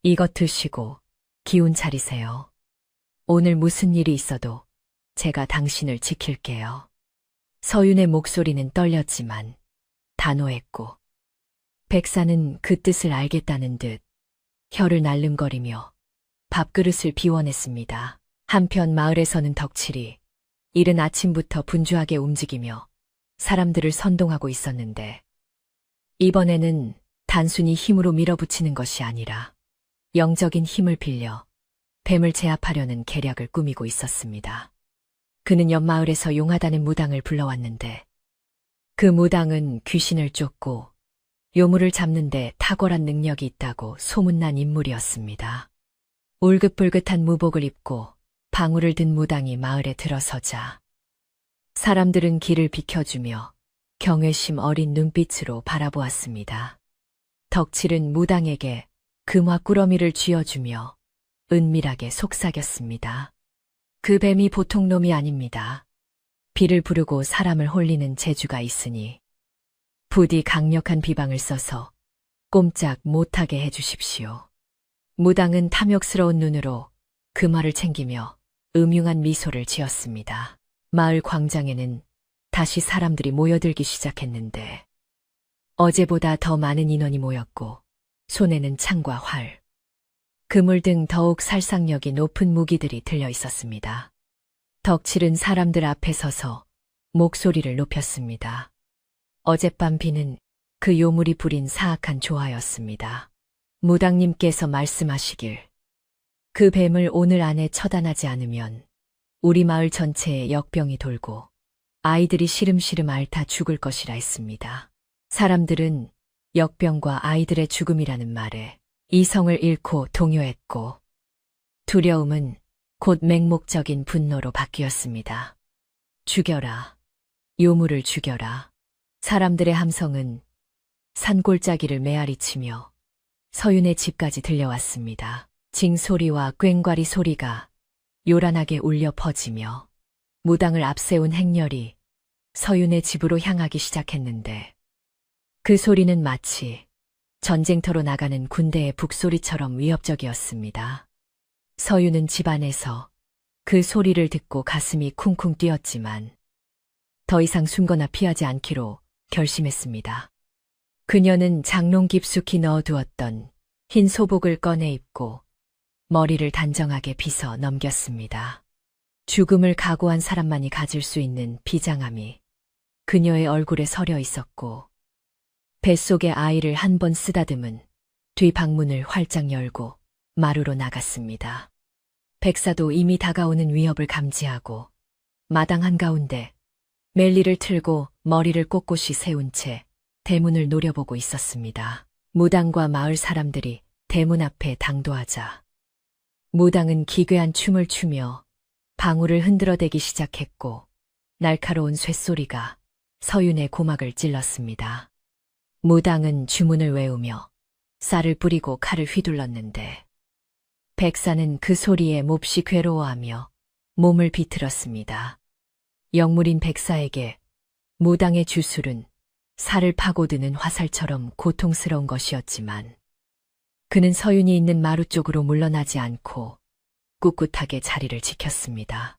이것 드시고 기운 차리세요. 오늘 무슨 일이 있어도 제가 당신을 지킬게요. 서윤의 목소리는 떨렸지만 단호했고 백사는 그 뜻을 알겠다는 듯 혀를 날름거리며 밥그릇을 비워냈습니다. 한편 마을에서는 덕칠이 이른 아침부터 분주하게 움직이며 사람들을 선동하고 있었는데 이번에는 단순히 힘으로 밀어붙이는 것이 아니라 영적인 힘을 빌려 뱀을 제압하려는 계략을 꾸미고 있었습니다. 그는 옆 마을에서 용하다는 무당을 불러왔는데 그 무당은 귀신을 쫓고 요물을 잡는데 탁월한 능력이 있다고 소문난 인물이었습니다. 울긋불긋한 무복을 입고 방울을 든 무당이 마을에 들어서자 사람들은 길을 비켜주며 경외심 어린 눈빛으로 바라보았습니다. 덕칠은 무당에게 금화 꾸러미를 쥐어주며 은밀하게 속삭였습니다. 그 뱀이 보통 놈이 아닙니다. 비를 부르고 사람을 홀리는 재주가 있으니 부디 강력한 비방을 써서 꼼짝 못하게 해주십시오. 무당은 탐욕스러운 눈으로 금화를 챙기며 음흉한 미소를 지었습니다. 마을 광장에는 다시 사람들이 모여들기 시작했는데 어제보다 더 많은 인원이 모였고 손에는 창과 활, 그물 등 더욱 살상력이 높은 무기들이 들려 있었습니다. 덕칠은 사람들 앞에 서서 목소리를 높였습니다. 어젯밤 비는 그 요물이 부린 사악한 조화였습니다. 무당님께서 말씀하시길 그 뱀을 오늘 안에 처단하지 않으면 우리 마을 전체에 역병이 돌고 아이들이 시름시름 앓다 죽을 것이라 했습니다. 사람들은 역병과 아이들의 죽음이라는 말에 이성을 잃고 동요했고 두려움은 곧 맹목적인 분노로 바뀌었습니다. 죽여라. 요물을 죽여라. 사람들의 함성은 산골짜기를 메아리치며 서윤의 집까지 들려왔습니다. 징소리와 꽹과리 소리가 요란하게 울려 퍼지며 무당을 앞세운 행렬이 서윤의 집으로 향하기 시작했는데 그 소리는 마치 전쟁터로 나가는 군대의 북소리처럼 위협적이었습니다. 서윤은 집 안에서 그 소리를 듣고 가슴이 쿵쿵 뛰었지만 더 이상 숨거나 피하지 않기로 결심했습니다. 그녀는 장롱 깊숙이 넣어두었던 흰 소복을 꺼내 입고 머리를 단정하게 빗어 넘겼습니다. 죽음을 각오한 사람만이 가질 수 있는 비장함이 그녀의 얼굴에 서려 있었고 뱃속의 아이를 한 번 쓰다듬은 뒤 방문을 활짝 열고 마루로 나갔습니다. 백사도 이미 다가오는 위협을 감지하고 마당 한가운데 멜리를 틀고 머리를 꼿꼿이 세운 채 대문을 노려보고 있었습니다. 무당과 마을 사람들이 대문 앞에 당도하자 무당은 기괴한 춤을 추며 방울을 흔들어대기 시작했고 날카로운 쇳소리가 서윤의 고막을 찔렀습니다. 무당은 주문을 외우며 쌀을 뿌리고 칼을 휘둘렀는데 백사는 그 소리에 몹시 괴로워하며 몸을 비틀었습니다. 영물인 백사에게 무당의 주술은 살을 파고드는 화살처럼 고통스러운 것이었지만 그는 서윤이 있는 마루 쪽으로 물러나지 않고 꿋꿋하게 자리를 지켰습니다.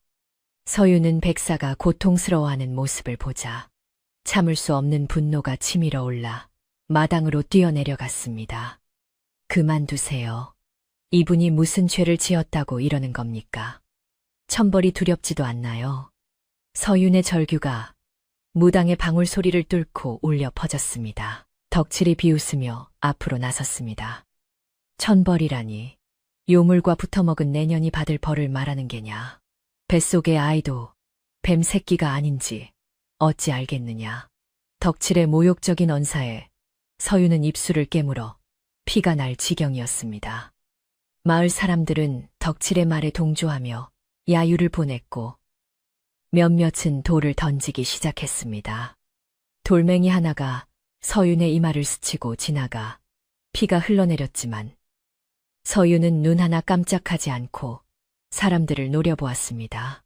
서윤은 백사가 고통스러워하는 모습을 보자 참을 수 없는 분노가 치밀어 올라 마당으로 뛰어내려갔습니다. 그만두세요. 이분이 무슨 죄를 지었다고 이러는 겁니까? 천벌이 두렵지도 않나요? 서윤의 절규가 무당의 방울 소리를 뚫고 울려 퍼졌습니다. 덕칠이 비웃으며 앞으로 나섰습니다. 천벌이라니 요물과 붙어먹은 내년이 받을 벌을 말하는 게냐. 뱃속의 아이도 뱀 새끼가 아닌지 어찌 알겠느냐. 덕칠의 모욕적인 언사에 서윤은 입술을 깨물어 피가 날 지경이었습니다. 마을 사람들은 덕칠의 말에 동조하며 야유를 보냈고 몇몇은 돌을 던지기 시작했습니다. 돌멩이 하나가 서윤의 이마를 스치고 지나가 피가 흘러내렸지만 서윤은 눈 하나 깜짝하지 않고 사람들을 노려보았습니다.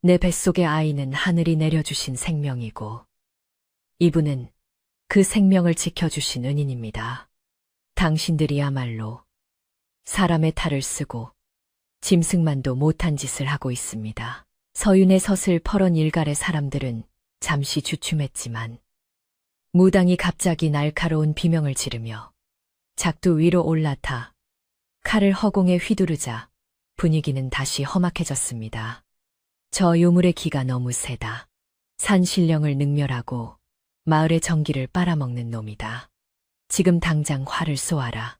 내 뱃속의 아이는 하늘이 내려주신 생명이고 이분은 그 생명을 지켜주신 은인입니다. 당신들이야말로 사람의 탈을 쓰고 짐승만도 못한 짓을 하고 있습니다. 서윤의 섯을 펄은 일갈의 사람들은 잠시 주춤했지만 무당이 갑자기 날카로운 비명을 지르며 작두 위로 올라타 칼을 허공에 휘두르자 분위기는 다시 험악해졌습니다. 저 요물의 기가 너무 세다. 산신령을 능멸하고 마을의 정기를 빨아먹는 놈이다. 지금 당장 활을 쏘아라.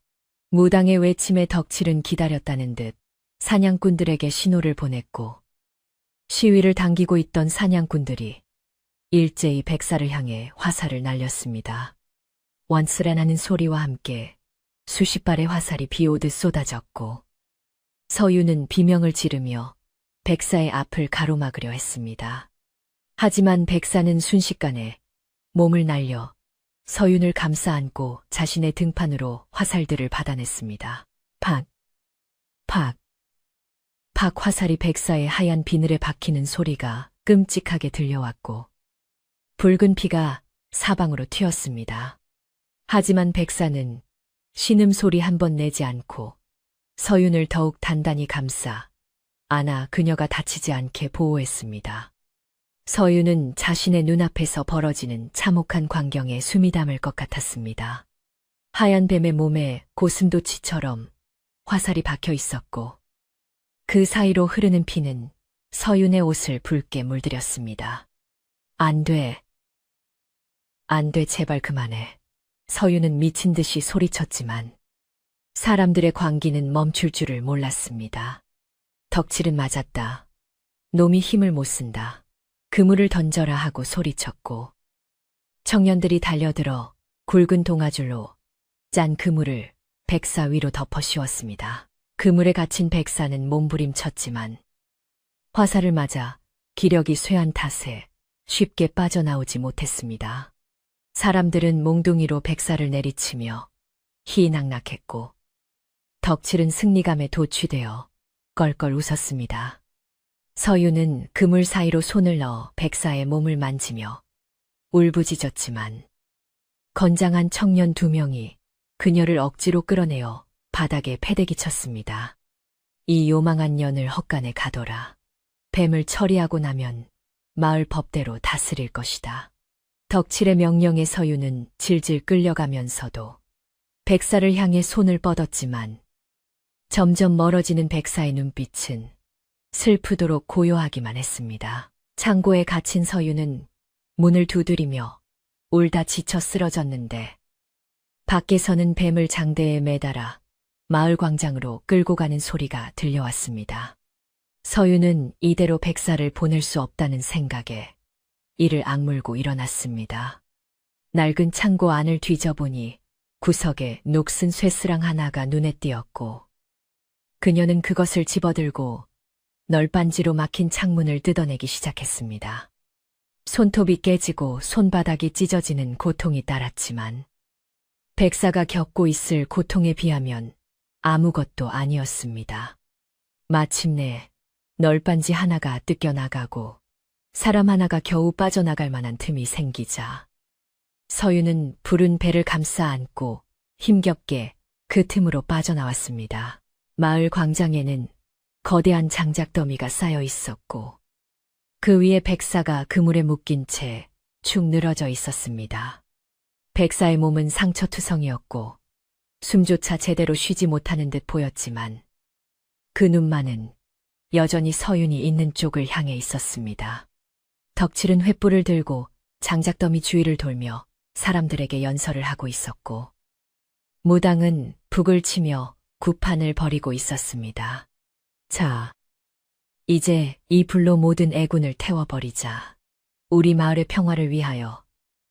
무당의 외침에 덕칠은 기다렸다는 듯 사냥꾼들에게 신호를 보냈고 시위를 당기고 있던 사냥꾼들이 일제히 백사를 향해 화살을 날렸습니다. 원스레 나는 소리와 함께 수십 발의 화살이 비오듯 쏟아졌고 서윤은 비명을 지르며 백사의 앞을 가로막으려 했습니다. 하지만 백사는 순식간에 몸을 날려 서윤을 감싸 안고 자신의 등판으로 화살들을 받아냈습니다. 팍! 팍! 팍 화살이 백사의 하얀 비늘에 박히는 소리가 끔찍하게 들려왔고 붉은 피가 사방으로 튀었습니다. 하지만 백사는 신음소리 한 번 내지 않고 서윤을 더욱 단단히 감싸 안아 그녀가 다치지 않게 보호했습니다. 서윤은 자신의 눈앞에서 벌어지는 참혹한 광경에 숨이 담을 것 같았습니다. 하얀 뱀의 몸에 고슴도치처럼 화살이 박혀 있었고 그 사이로 흐르는 피는 서윤의 옷을 붉게 물들였습니다. 안 돼. 안 돼, 제발 그만해. 서윤은 미친 듯이 소리쳤지만 사람들의 광기는 멈출 줄을 몰랐습니다. 덕칠은 맞았다. 놈이 힘을 못 쓴다. 그물을 던져라 하고 소리쳤고 청년들이 달려들어 굵은 동아줄로 짠 그물을 백사 위로 덮어 씌웠습니다. 그물에 갇힌 백사는 몸부림쳤지만 화살을 맞아 기력이 쇠한 탓에 쉽게 빠져나오지 못했습니다. 사람들은 몽둥이로 백사를 내리치며 희낙낙했고 덕칠은 승리감에 도취되어 껄껄 웃었습니다. 서윤은 그물 사이로 손을 넣어 백사의 몸을 만지며 울부짖었지만 건장한 청년 2명이 그녀를 억지로 끌어내어 바닥에 패대기 쳤습니다. 이 요망한 년을 헛간에 가둬라. 뱀을 처리하고 나면 마을 법대로 다스릴 것이다. 덕칠의 명령에 서윤은 질질 끌려가면서도 백사를 향해 손을 뻗었지만 점점 멀어지는 백사의 눈빛은 슬프도록 고요하기만 했습니다. 창고에 갇힌 서윤은 문을 두드리며 울다 지쳐 쓰러졌는데 밖에서는 뱀을 장대에 매달아 마을 광장으로 끌고 가는 소리가 들려왔습니다. 서윤은 이대로 백사를 보낼 수 없다는 생각에 이를 악물고 일어났습니다. 낡은 창고 안을 뒤져보니 구석에 녹슨 쇠스랑 하나가 눈에 띄었고 그녀는 그것을 집어들고 널빤지로 막힌 창문을 뜯어내기 시작했습니다. 손톱이 깨지고 손바닥이 찢어지는 고통이 따랐지만 백사가 겪고 있을 고통에 비하면 아무것도 아니었습니다. 마침내 널빤지 하나가 뜯겨나가고 사람 하나가 겨우 빠져나갈 만한 틈이 생기자 서윤은 푸른 배를 감싸 안고 힘겹게 그 틈으로 빠져나왔습니다. 마을 광장에는 거대한 장작더미가 쌓여 있었고 그 위에 백사가 그물에 묶인 채 축 늘어져 있었습니다. 백사의 몸은 상처투성이었고 숨조차 제대로 쉬지 못하는 듯 보였지만 그 눈만은 여전히 서윤이 있는 쪽을 향해 있었습니다. 덕칠은 횃불을 들고 장작더미 주위를 돌며 사람들에게 연설을 하고 있었고 무당은 북을 치며 구판을 벌이고 있었습니다. 자, 이제 이 불로 모든 애군을 태워버리자. 우리 마을의 평화를 위하여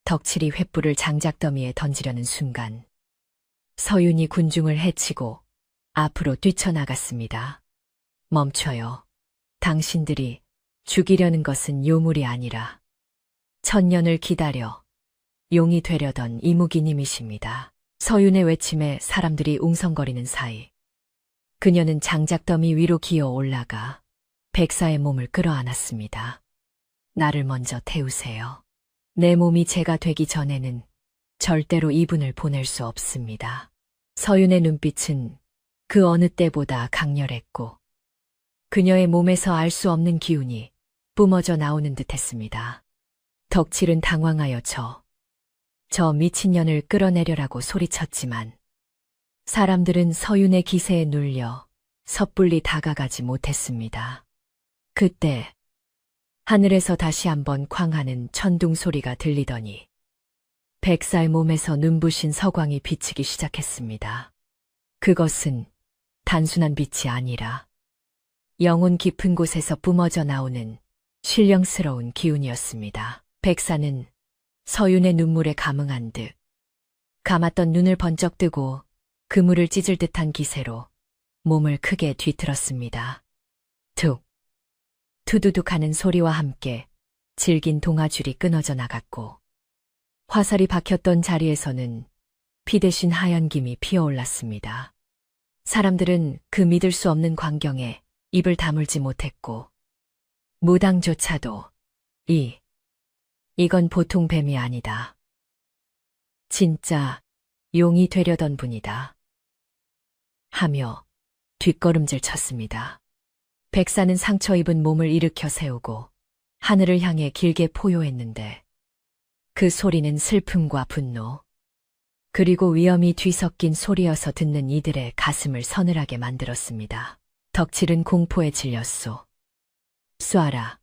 덕칠이 횃불을 장작더미에 던지려는 순간 서윤이 군중을 해치고 앞으로 뛰쳐나갔습니다. 멈춰요. 당신들이 죽이려는 것은 요물이 아니라 천년을 기다려 용이 되려던 이무기님이십니다. 서윤의 외침에 사람들이 웅성거리는 사이 그녀는 장작더미 위로 기어 올라가 백사의 몸을 끌어안았습니다. 나를 먼저 태우세요. 내 몸이 제가 되기 전에는 절대로 이분을 보낼 수 없습니다. 서윤의 눈빛은 그 어느 때보다 강렬했고 그녀의 몸에서 알 수 없는 기운이 뿜어져 나오는 듯했습니다. 덕칠은 당황하여 저 미친년을 끌어내려라고 소리쳤지만 사람들은 서윤의 기세에 눌려 섣불리 다가가지 못했습니다. 그때 하늘에서 다시 한번 쾅하는 천둥 소리가 들리더니 백사의 몸에서 눈부신 서광이 비치기 시작했습니다. 그것은 단순한 빛이 아니라 영혼 깊은 곳에서 뿜어져 나오는 신령스러운 기운이었습니다. 백사는 서윤의 눈물에 감응한 듯 감았던 눈을 번쩍 뜨고 그물을 찢을 듯한 기세로 몸을 크게 뒤틀었습니다. 툭! 투두둑 하는 소리와 함께 질긴 동아줄이 끊어져 나갔고 화살이 박혔던 자리에서는 피 대신 하얀 김이 피어올랐습니다. 사람들은 그 믿을 수 없는 광경에 입을 다물지 못했고 무당조차도 이건 보통 뱀이 아니다. 진짜 용이 되려던 분이다. 하며 뒷걸음질 쳤습니다. 백사는 상처 입은 몸을 일으켜 세우고 하늘을 향해 길게 포효했는데 그 소리는 슬픔과 분노, 그리고 위험이 뒤섞인 소리여서 듣는 이들의 가슴을 서늘하게 만들었습니다. 덕칠은 공포에 질렸소. 쏴라,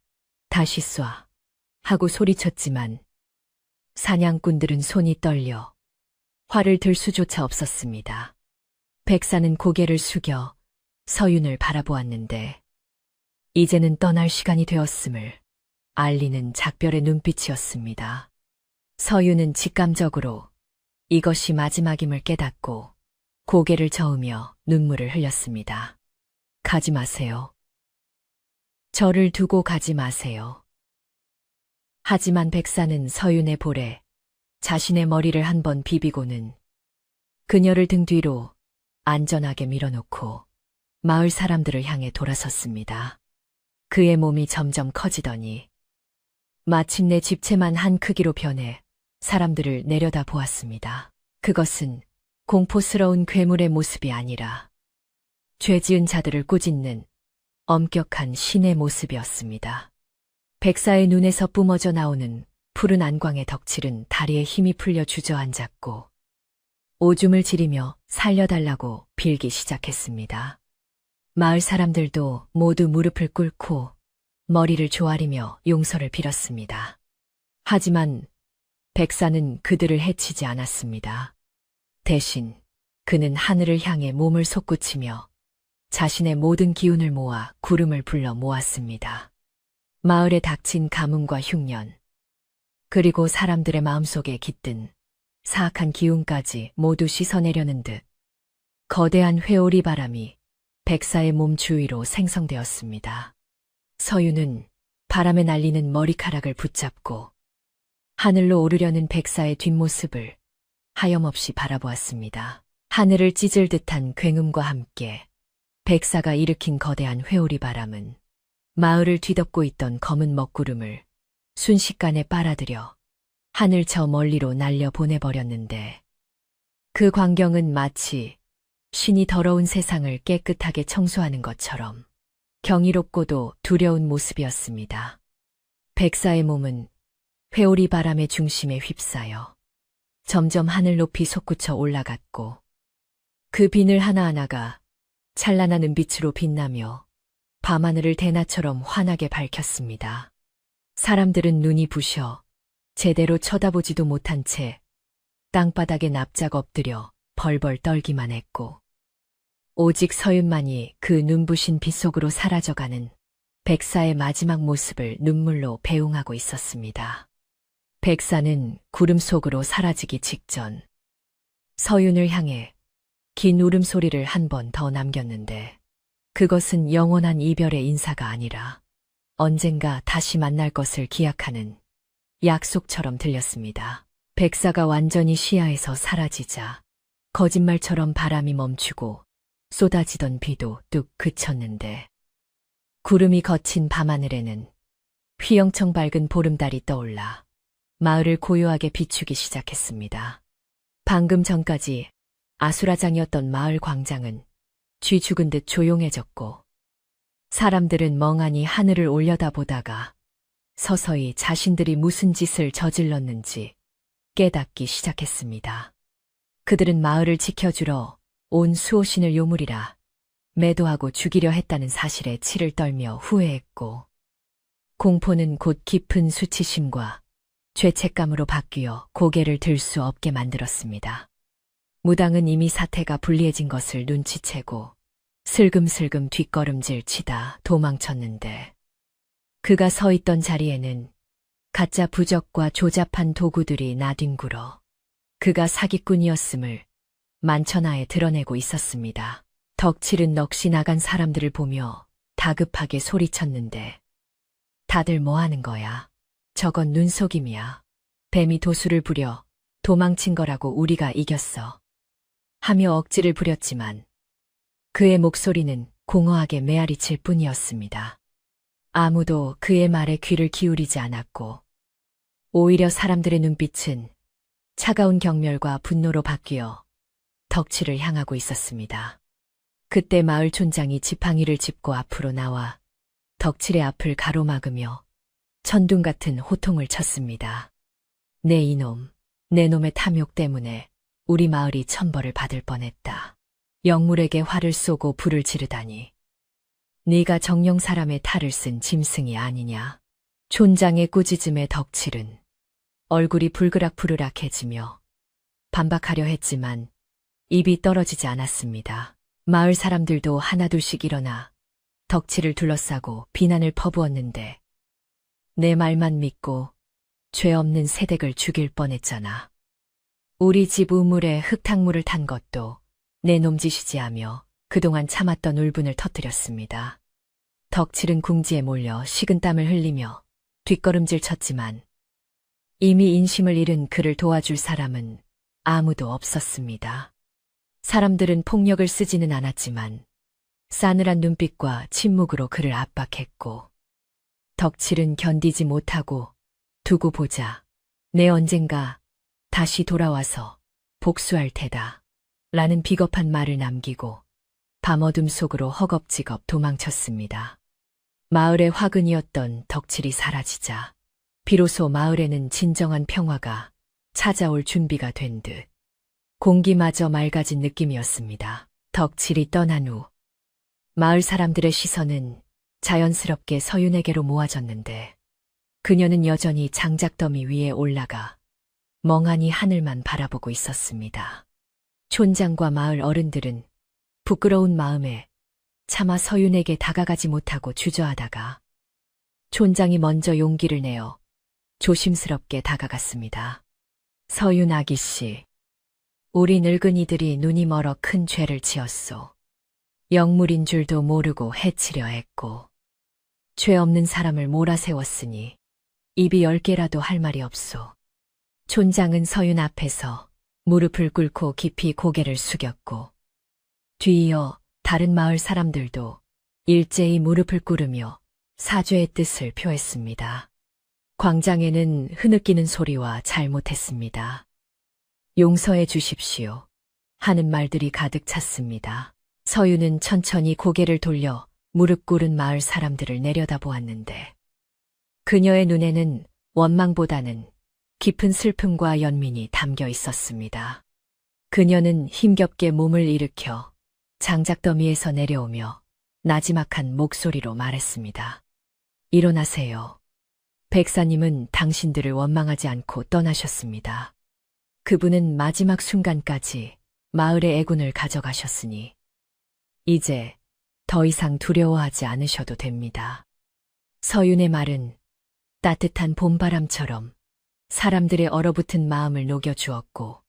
다시 쏴, 하고 소리쳤지만 사냥꾼들은 손이 떨려 활을 들 수조차 없었습니다. 백사는 고개를 숙여 서윤을 바라보았는데 이제는 떠날 시간이 되었음을 알리는 작별의 눈빛이었습니다. 서윤은 직감적으로 이것이 마지막임을 깨닫고 고개를 저으며 눈물을 흘렸습니다. 가지 마세요. 저를 두고 가지 마세요. 하지만 백사는 서윤의 볼에 자신의 머리를 한번 비비고는 그녀를 등 뒤로 안전하게 밀어놓고 마을 사람들을 향해 돌아섰습니다. 그의 몸이 점점 커지더니 마침내 집채만 한 크기로 변해 사람들을 내려다 보았습니다. 그것은 공포스러운 괴물의 모습이 아니라 죄 지은 자들을 꾸짖는 엄격한 신의 모습이었습니다. 백사의 눈에서 뿜어져 나오는 푸른 안광의 덕칠은 다리에 힘이 풀려 주저앉았고 오줌을 지리며 살려달라고 빌기 시작했습니다. 마을 사람들도 모두 무릎을 꿇고 머리를 조아리며 용서를 빌었습니다. 하지만 백사는 그들을 해치지 않았습니다. 대신 그는 하늘을 향해 몸을 솟구치며 자신의 모든 기운을 모아 구름을 불러 모았습니다. 마을에 닥친 가뭄과 흉년, 그리고 사람들의 마음속에 깃든 사악한 기운까지 모두 씻어내려는 듯 거대한 회오리 바람이 백사의 몸 주위로 생성되었습니다. 서윤은 바람에 날리는 머리카락을 붙잡고 하늘로 오르려는 백사의 뒷모습을 하염없이 바라보았습니다. 하늘을 찢을 듯한 굉음과 함께 백사가 일으킨 거대한 회오리 바람은 마을을 뒤덮고 있던 검은 먹구름을 순식간에 빨아들여 하늘 저 멀리로 날려 보내버렸는데 그 광경은 마치 신이 더러운 세상을 깨끗하게 청소하는 것처럼 경이롭고도 두려운 모습이었습니다. 백사의 몸은 회오리 바람의 중심에 휩싸여 점점 하늘 높이 솟구쳐 올라갔고 그 비늘 하나하나가 찬란한 은빛으로 빛나며 밤하늘을 대낮처럼 환하게 밝혔습니다. 사람들은 눈이 부셔 제대로 쳐다보지도 못한 채 땅바닥에 납작 엎드려 벌벌 떨기만 했고 오직 서윤만이 그 눈부신 빛 속으로 사라져가는 백사의 마지막 모습을 눈물로 배웅하고 있었습니다. 백사는 구름 속으로 사라지기 직전 서윤을 향해 긴 울음소리를 한 번 더 남겼는데 그것은 영원한 이별의 인사가 아니라 언젠가 다시 만날 것을 기약하는 약속처럼 들렸습니다. 백사가 완전히 시야에서 사라지자 거짓말처럼 바람이 멈추고 쏟아지던 비도 뚝 그쳤는데 구름이 거친 밤하늘에는 휘영청 밝은 보름달이 떠올라 마을을 고요하게 비추기 시작했습니다. 방금 전까지 아수라장이었던 마을 광장은 쥐 죽은 듯 조용해졌고 사람들은 멍하니 하늘을 올려다보다가 서서히 자신들이 무슨 짓을 저질렀는지 깨닫기 시작했습니다. 그들은 마을을 지켜주러 온 수호신을 요물이라 매도하고 죽이려 했다는 사실에 치를 떨며 후회했고 공포는 곧 깊은 수치심과 죄책감으로 바뀌어 고개를 들 수 없게 만들었습니다. 무당은 이미 사태가 불리해진 것을 눈치채고 슬금슬금 뒷걸음질 치다 도망쳤는데 그가 서 있던 자리에는 가짜 부적과 조잡한 도구들이 나뒹굴어 그가 사기꾼이었음을 만천하에 드러내고 있었습니다. 덕칠은 넋이 나간 사람들을 보며 다급하게 소리쳤는데 다들 뭐 하는 거야? 저건 눈속임이야. 뱀이 도수를 부려 도망친 거라고 우리가 이겼어. 하며 억지를 부렸지만 그의 목소리는 공허하게 메아리칠 뿐이었습니다. 아무도 그의 말에 귀를 기울이지 않았고 오히려 사람들의 눈빛은 차가운 경멸과 분노로 바뀌어 덕칠을 향하고 있었습니다. 그때 마을 촌장이 지팡이를 짚고 앞으로 나와 덕칠의 앞을 가로막으며 천둥 같은 호통을 쳤습니다. 내 이놈, 내 놈의 탐욕 때문에 우리 마을이 천벌을 받을 뻔했다. 영물에게 화를 쏘고 불을 지르다니. 네가 정령 사람의 탈을 쓴 짐승이 아니냐. 촌장의 꾸짖음에 덕칠은 얼굴이 불그락부르락해지며 반박하려 했지만 입이 떨어지지 않았습니다. 마을 사람들도 하나둘씩 일어나 덕칠을 둘러싸고 비난을 퍼부었는데 내 말만 믿고 죄 없는 새댁을 죽일 뻔했잖아. 우리 집 우물에 흙탕물을 탄 것도 내 놈짓이지 하며 그동안 참았던 울분을 터뜨렸습니다. 덕칠은 궁지에 몰려 식은땀을 흘리며 뒷걸음질 쳤지만 이미 인심을 잃은 그를 도와줄 사람은 아무도 없었습니다. 사람들은 폭력을 쓰지는 않았지만 싸늘한 눈빛과 침묵으로 그를 압박했고 덕칠은 견디지 못하고 두고 보자. 내 언젠가 다시 돌아와서 복수할 테다. 라는 비겁한 말을 남기고 밤어둠 속으로 허겁지겁 도망쳤습니다. 마을의 화근이었던 덕칠이 사라지자 비로소 마을에는 진정한 평화가 찾아올 준비가 된 듯 공기마저 맑아진 느낌이었습니다. 덕칠이 떠난 후 마을 사람들의 시선은 자연스럽게 서윤에게로 모아졌는데 그녀는 여전히 장작더미 위에 올라가 멍하니 하늘만 바라보고 있었습니다. 촌장과 마을 어른들은 부끄러운 마음에 차마 서윤에게 다가가지 못하고 주저하다가 촌장이 먼저 용기를 내어 조심스럽게 다가갔습니다. 서윤 아기씨, 우리 늙은이들이 눈이 멀어 큰 죄를 지었소. 영물인 줄도 모르고 해치려 했고 죄 없는 사람을 몰아세웠으니 입이 10개라도 할 말이 없소. 촌장은 서윤 앞에서 무릎을 꿇고 깊이 고개를 숙였고 뒤이어 다른 마을 사람들도 일제히 무릎을 꿇으며 사죄의 뜻을 표했습니다. 광장에는 흐느끼는 소리와 잘못했습니다. 용서해 주십시오. 하는 말들이 가득 찼습니다. 서윤은 천천히 고개를 돌려 무릎 꿇은 마을 사람들을 내려다보았는데 그녀의 눈에는 원망보다는 깊은 슬픔과 연민이 담겨 있었습니다. 그녀는 힘겹게 몸을 일으켜 장작더미에서 내려오며 나지막한 목소리로 말했습니다. 일어나세요. 백사님은 당신들을 원망하지 않고 떠나셨습니다. 그분은 마지막 순간까지 마을의 애군을 가져가셨으니 이제 더 이상 두려워하지 않으셔도 됩니다. 서윤의 말은 따뜻한 봄바람처럼 사람들의 얼어붙은 마음을 녹여주었고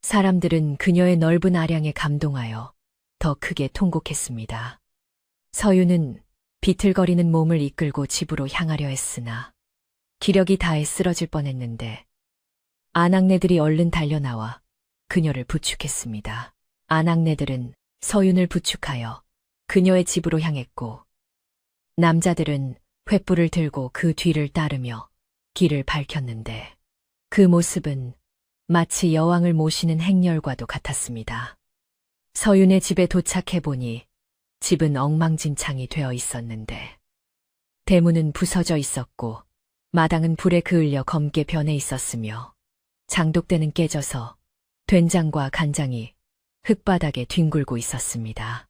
사람들은 그녀의 넓은 아량에 감동하여 더 크게 통곡했습니다. 서윤은 비틀거리는 몸을 이끌고 집으로 향하려 했으나 기력이 다해 쓰러질 뻔했는데 아낙네들이 얼른 달려나와 그녀를 부축했습니다. 아낙네들은 서윤을 부축하여 그녀의 집으로 향했고 남자들은 횃불을 들고 그 뒤를 따르며 길을 밝혔는데 그 모습은 마치 여왕을 모시는 행렬과도 같았습니다. 서윤의 집에 도착해보니 집은 엉망진창이 되어 있었는데 대문은 부서져 있었고 마당은 불에 그을려 검게 변해 있었으며 장독대는 깨져서 된장과 간장이 흙바닥에 뒹굴고 있었습니다.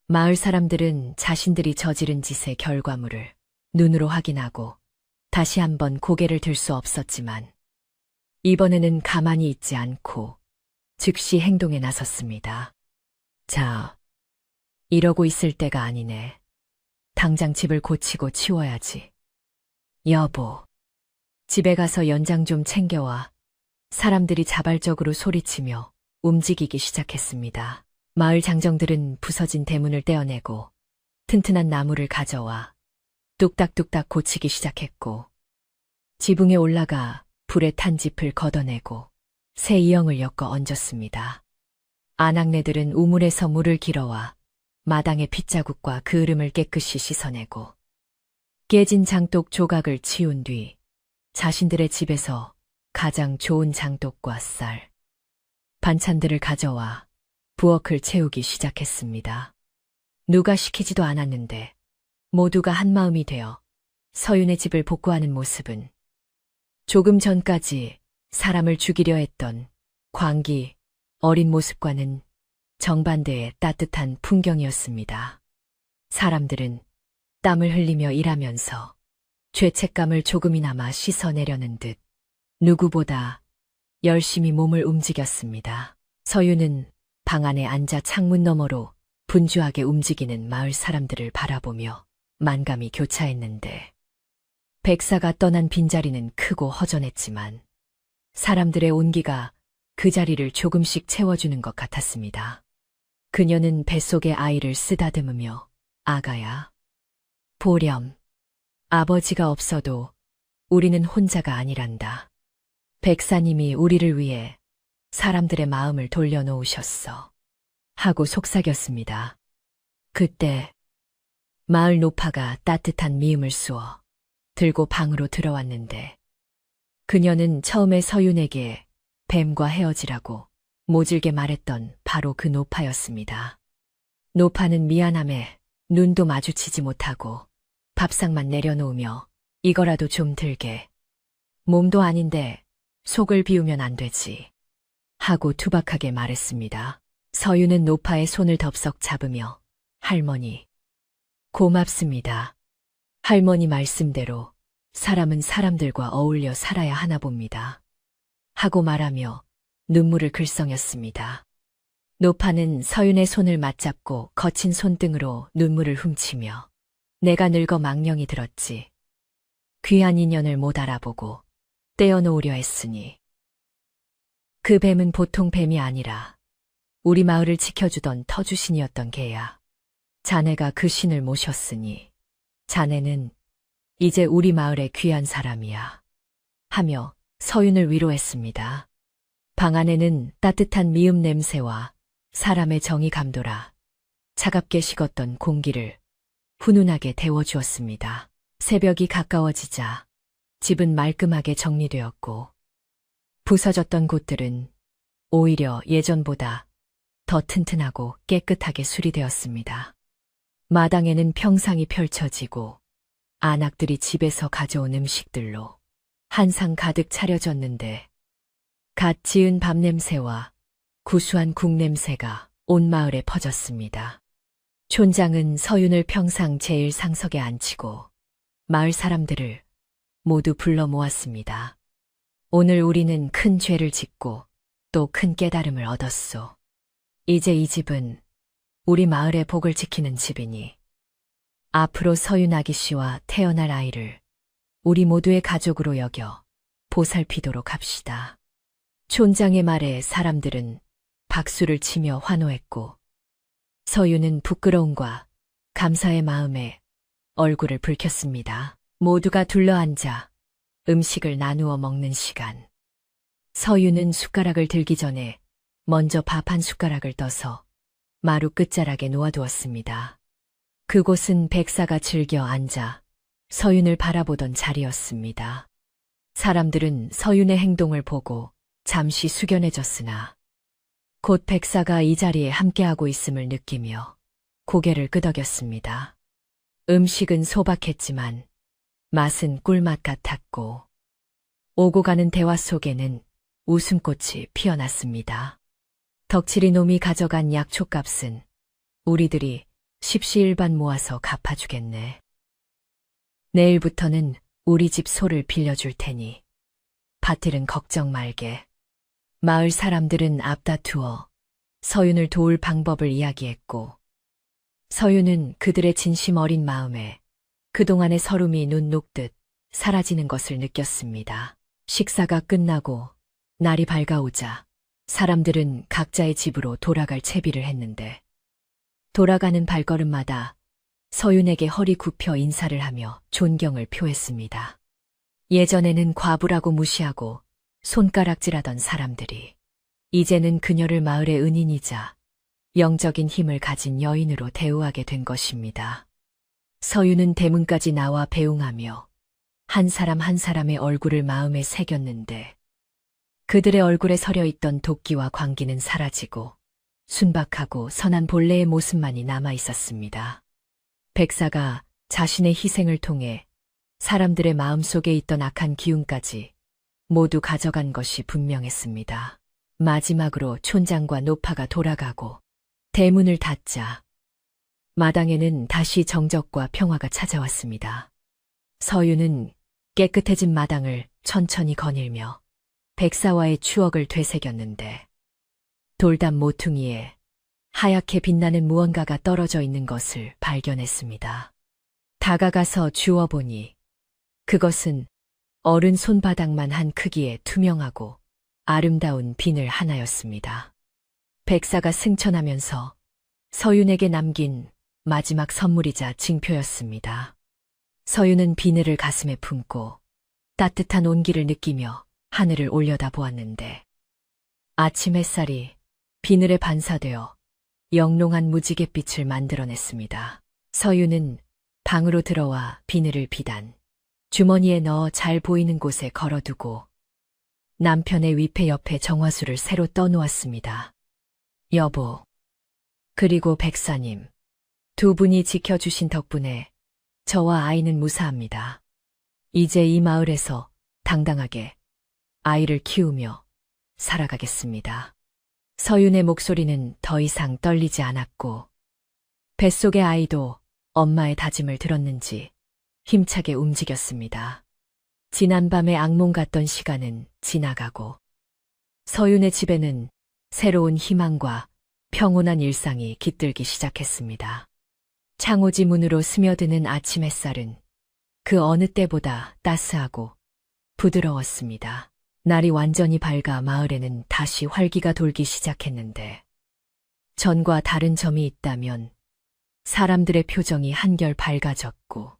마을 사람들은 자신들이 저지른 짓의 결과물을 눈으로 확인하고 다시 한번 고개를 들 수 없었지만 이번에는 가만히 있지 않고 즉시 행동에 나섰습니다. 자, 이러고 있을 때가 아니네. 당장 집을 고치고 치워야지. 여보, 집에 가서 연장 좀 챙겨와. 사람들이 자발적으로 소리치며 움직이기 시작했습니다. 마을 장정들은 부서진 대문을 떼어내고 튼튼한 나무를 가져와 뚝딱뚝딱 고치기 시작했고, 지붕에 올라가 불에 탄 짚을 걷어내고 새 이형을 엮어 얹었습니다. 아낙네들은 우물에서 물을 길어와 마당의 핏자국과 그을음을 깨끗이 씻어내고 깨진 장독 조각을 치운 뒤 자신들의 집에서 가장 좋은 장독과 쌀, 반찬들을 가져와 부엌을 채우기 시작했습니다. 누가 시키지도 않았는데 모두가 한마음이 되어 서윤의 집을 복구하는 모습은 조금 전까지 사람을 죽이려 했던 광기, 어린 모습과는 정반대의 따뜻한 풍경이었습니다. 사람들은 땀을 흘리며 일하면서 죄책감을 조금이나마 씻어내려는 듯 누구보다 열심히 몸을 움직였습니다. 서윤은 방 안에 앉아 창문 너머로 분주하게 움직이는 마을 사람들을 바라보며 만감이 교차했는데, 백사가 떠난 빈자리는 크고 허전했지만 사람들의 온기가 그 자리를 조금씩 채워주는 것 같았습니다. 그녀는 뱃속의 아이를 쓰다듬으며 아가야, 보렴, 아버지가 없어도 우리는 혼자가 아니란다. 백사님이 우리를 위해 사람들의 마음을 돌려놓으셨어. 하고 속삭였습니다. 그때 마을 노파가 따뜻한 미음을 쏘어 들고 방으로 들어왔는데, 그녀는 처음에 서윤에게 뱀과 헤어지라고 모질게 말했던 바로 그 노파였습니다. 노파는 미안함에 눈도 마주치지 못하고 밥상만 내려놓으며 이거라도 좀 들게. 몸도 아닌데 속을 비우면 안 되지. 하고 투박하게 말했습니다. 서윤은 노파의 손을 덥석 잡으며 할머니, 고맙습니다. 할머니 말씀대로 사람은 사람들과 어울려 살아야 하나 봅니다. 하고 말하며 눈물을 글썽였습니다. 노파는 서윤의 손을 맞잡고 거친 손등으로 눈물을 훔치며 내가 늙어 망령이 들었지. 귀한 인연을 못 알아보고 떼어놓으려 했으니. 그 뱀은 보통 뱀이 아니라 우리 마을을 지켜주던 터주신이었던 개야. 자네가 그 신을 모셨으니 자네는 이제 우리 마을의 귀한 사람이야. 하며 서윤을 위로했습니다. 방 안에는 따뜻한 미음 냄새와 사람의 정이 감돌아 차갑게 식었던 공기를 훈훈하게 데워주었습니다. 새벽이 가까워지자 집은 말끔하게 정리되었고, 부서졌던 곳들은 오히려 예전보다 더 튼튼하고 깨끗하게 수리되었습니다. 마당에는 평상이 펼쳐지고 아낙들이 집에서 가져온 음식들로 한상 가득 차려졌는데, 갓 지은 밥 냄새와 구수한 국 냄새가 온 마을에 퍼졌습니다. 촌장은 서윤을 평상 제일 상석에 앉히고 마을 사람들을 모두 불러 모았습니다. 오늘 우리는 큰 죄를 짓고 또 큰 깨달음을 얻었소. 이제 이 집은 우리 마을의 복을 지키는 집이니 앞으로 서윤 아기씨와 태어날 아이를 우리 모두의 가족으로 여겨 보살피도록 합시다. 촌장의 말에 사람들은 박수를 치며 환호했고, 서윤은 부끄러움과 감사의 마음에 얼굴을 붉혔습니다. 모두가 둘러앉아 음식을 나누어 먹는 시간. 서윤은 숟가락을 들기 전에 먼저 밥 한 숟가락을 떠서 마루 끝자락에 놓아두었습니다. 그곳은 백사가 즐겨 앉아 서윤을 바라보던 자리였습니다. 사람들은 서윤의 행동을 보고 잠시 숙연해졌으나 곧 백사가 이 자리에 함께하고 있음을 느끼며 고개를 끄덕였습니다. 음식은 소박했지만 맛은 꿀맛 같았고, 오고 가는 대화 속에는 웃음꽃이 피어났습니다. 덕칠이 놈이 가져간 약초값은 우리들이 십시일반 모아서 갚아주겠네. 내일부터는 우리 집 소를 빌려줄 테니 밭일은 걱정 말게. 마을 사람들은 앞다투어 서윤을 도울 방법을 이야기했고, 서윤은 그들의 진심 어린 마음에 그동안의 서름이 눈 녹듯 사라지는 것을 느꼈습니다. 식사가 끝나고 날이 밝아오자 사람들은 각자의 집으로 돌아갈 채비를 했는데, 돌아가는 발걸음마다 서윤에게 허리 굽혀 인사를 하며 존경을 표했습니다. 예전에는 과부라고 무시하고 손가락질하던 사람들이 이제는 그녀를 마을의 은인이자 영적인 힘을 가진 여인으로 대우하게 된 것입니다. 서윤은 대문까지 나와 배웅하며 한 사람 한 사람의 얼굴을 마음에 새겼는데, 그들의 얼굴에 서려 있던 도끼와 광기는 사라지고 순박하고 선한 본래의 모습만이 남아 있었습니다. 백사가 자신의 희생을 통해 사람들의 마음속에 있던 악한 기운까지 모두 가져간 것이 분명했습니다. 마지막으로 촌장과 노파가 돌아가고 대문을 닫자 마당에는 다시 정적과 평화가 찾아왔습니다. 서윤은 깨끗해진 마당을 천천히 거닐며 백사와의 추억을 되새겼는데, 돌담 모퉁이에 하얗게 빛나는 무언가가 떨어져 있는 것을 발견했습니다. 다가가서 주워보니 그것은 어른 손바닥만 한 크기의 투명하고 아름다운 비늘 하나였습니다. 백사가 승천하면서 서윤에게 남긴 마지막 선물이자 징표였습니다. 서윤은 비늘을 가슴에 품고 따뜻한 온기를 느끼며 하늘을 올려다보았는데, 아침 햇살이 비늘에 반사되어 영롱한 무지갯빛을 만들어냈습니다. 서윤은 방으로 들어와 비늘을 비단 주머니에 넣어 잘 보이는 곳에 걸어두고 남편의 위패 옆에 정화수를 새로 떠놓았습니다. 여보, 그리고 백사님, 두 분이 지켜주신 덕분에 저와 아이는 무사합니다. 이제 이 마을에서 당당하게 아이를 키우며 살아가겠습니다. 서윤의 목소리는 더 이상 떨리지 않았고, 뱃속의 아이도 엄마의 다짐을 들었는지 힘차게 움직였습니다. 지난밤의 악몽 같던 시간은 지나가고, 서윤의 집에는 새로운 희망과 평온한 일상이 깃들기 시작했습니다. 창호지 문으로 스며드는 아침 햇살은 그 어느 때보다 따스하고 부드러웠습니다. 날이 완전히 밝아 마을에는 다시 활기가 돌기 시작했는데, 전과 다른 점이 있다면 사람들의 표정이 한결 밝아졌고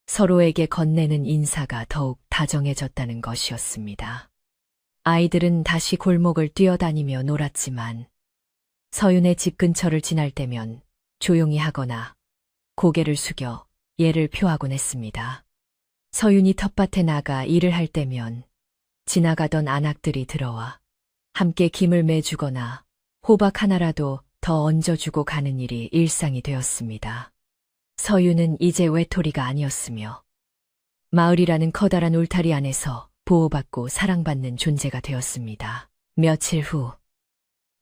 서로에게 건네는 인사가 더욱 다정해졌다는 것이었습니다. 아이들은 다시 골목을 뛰어다니며 놀았지만 서윤의 집 근처를 지날 때면 조용히 하거나 고개를 숙여 예를 표하곤 했습니다. 서윤이 텃밭에 나가 일을 할 때면 지나가던 안악들이 들어와 함께 김을 매주거나 호박 하나라도 더 얹어주고 가는 일이 일상이 되었습니다. 서윤은 이제 외톨이가 아니었으며 마을이라는 커다란 울타리 안에서 보호받고 사랑받는 존재가 되었습니다. 며칠 후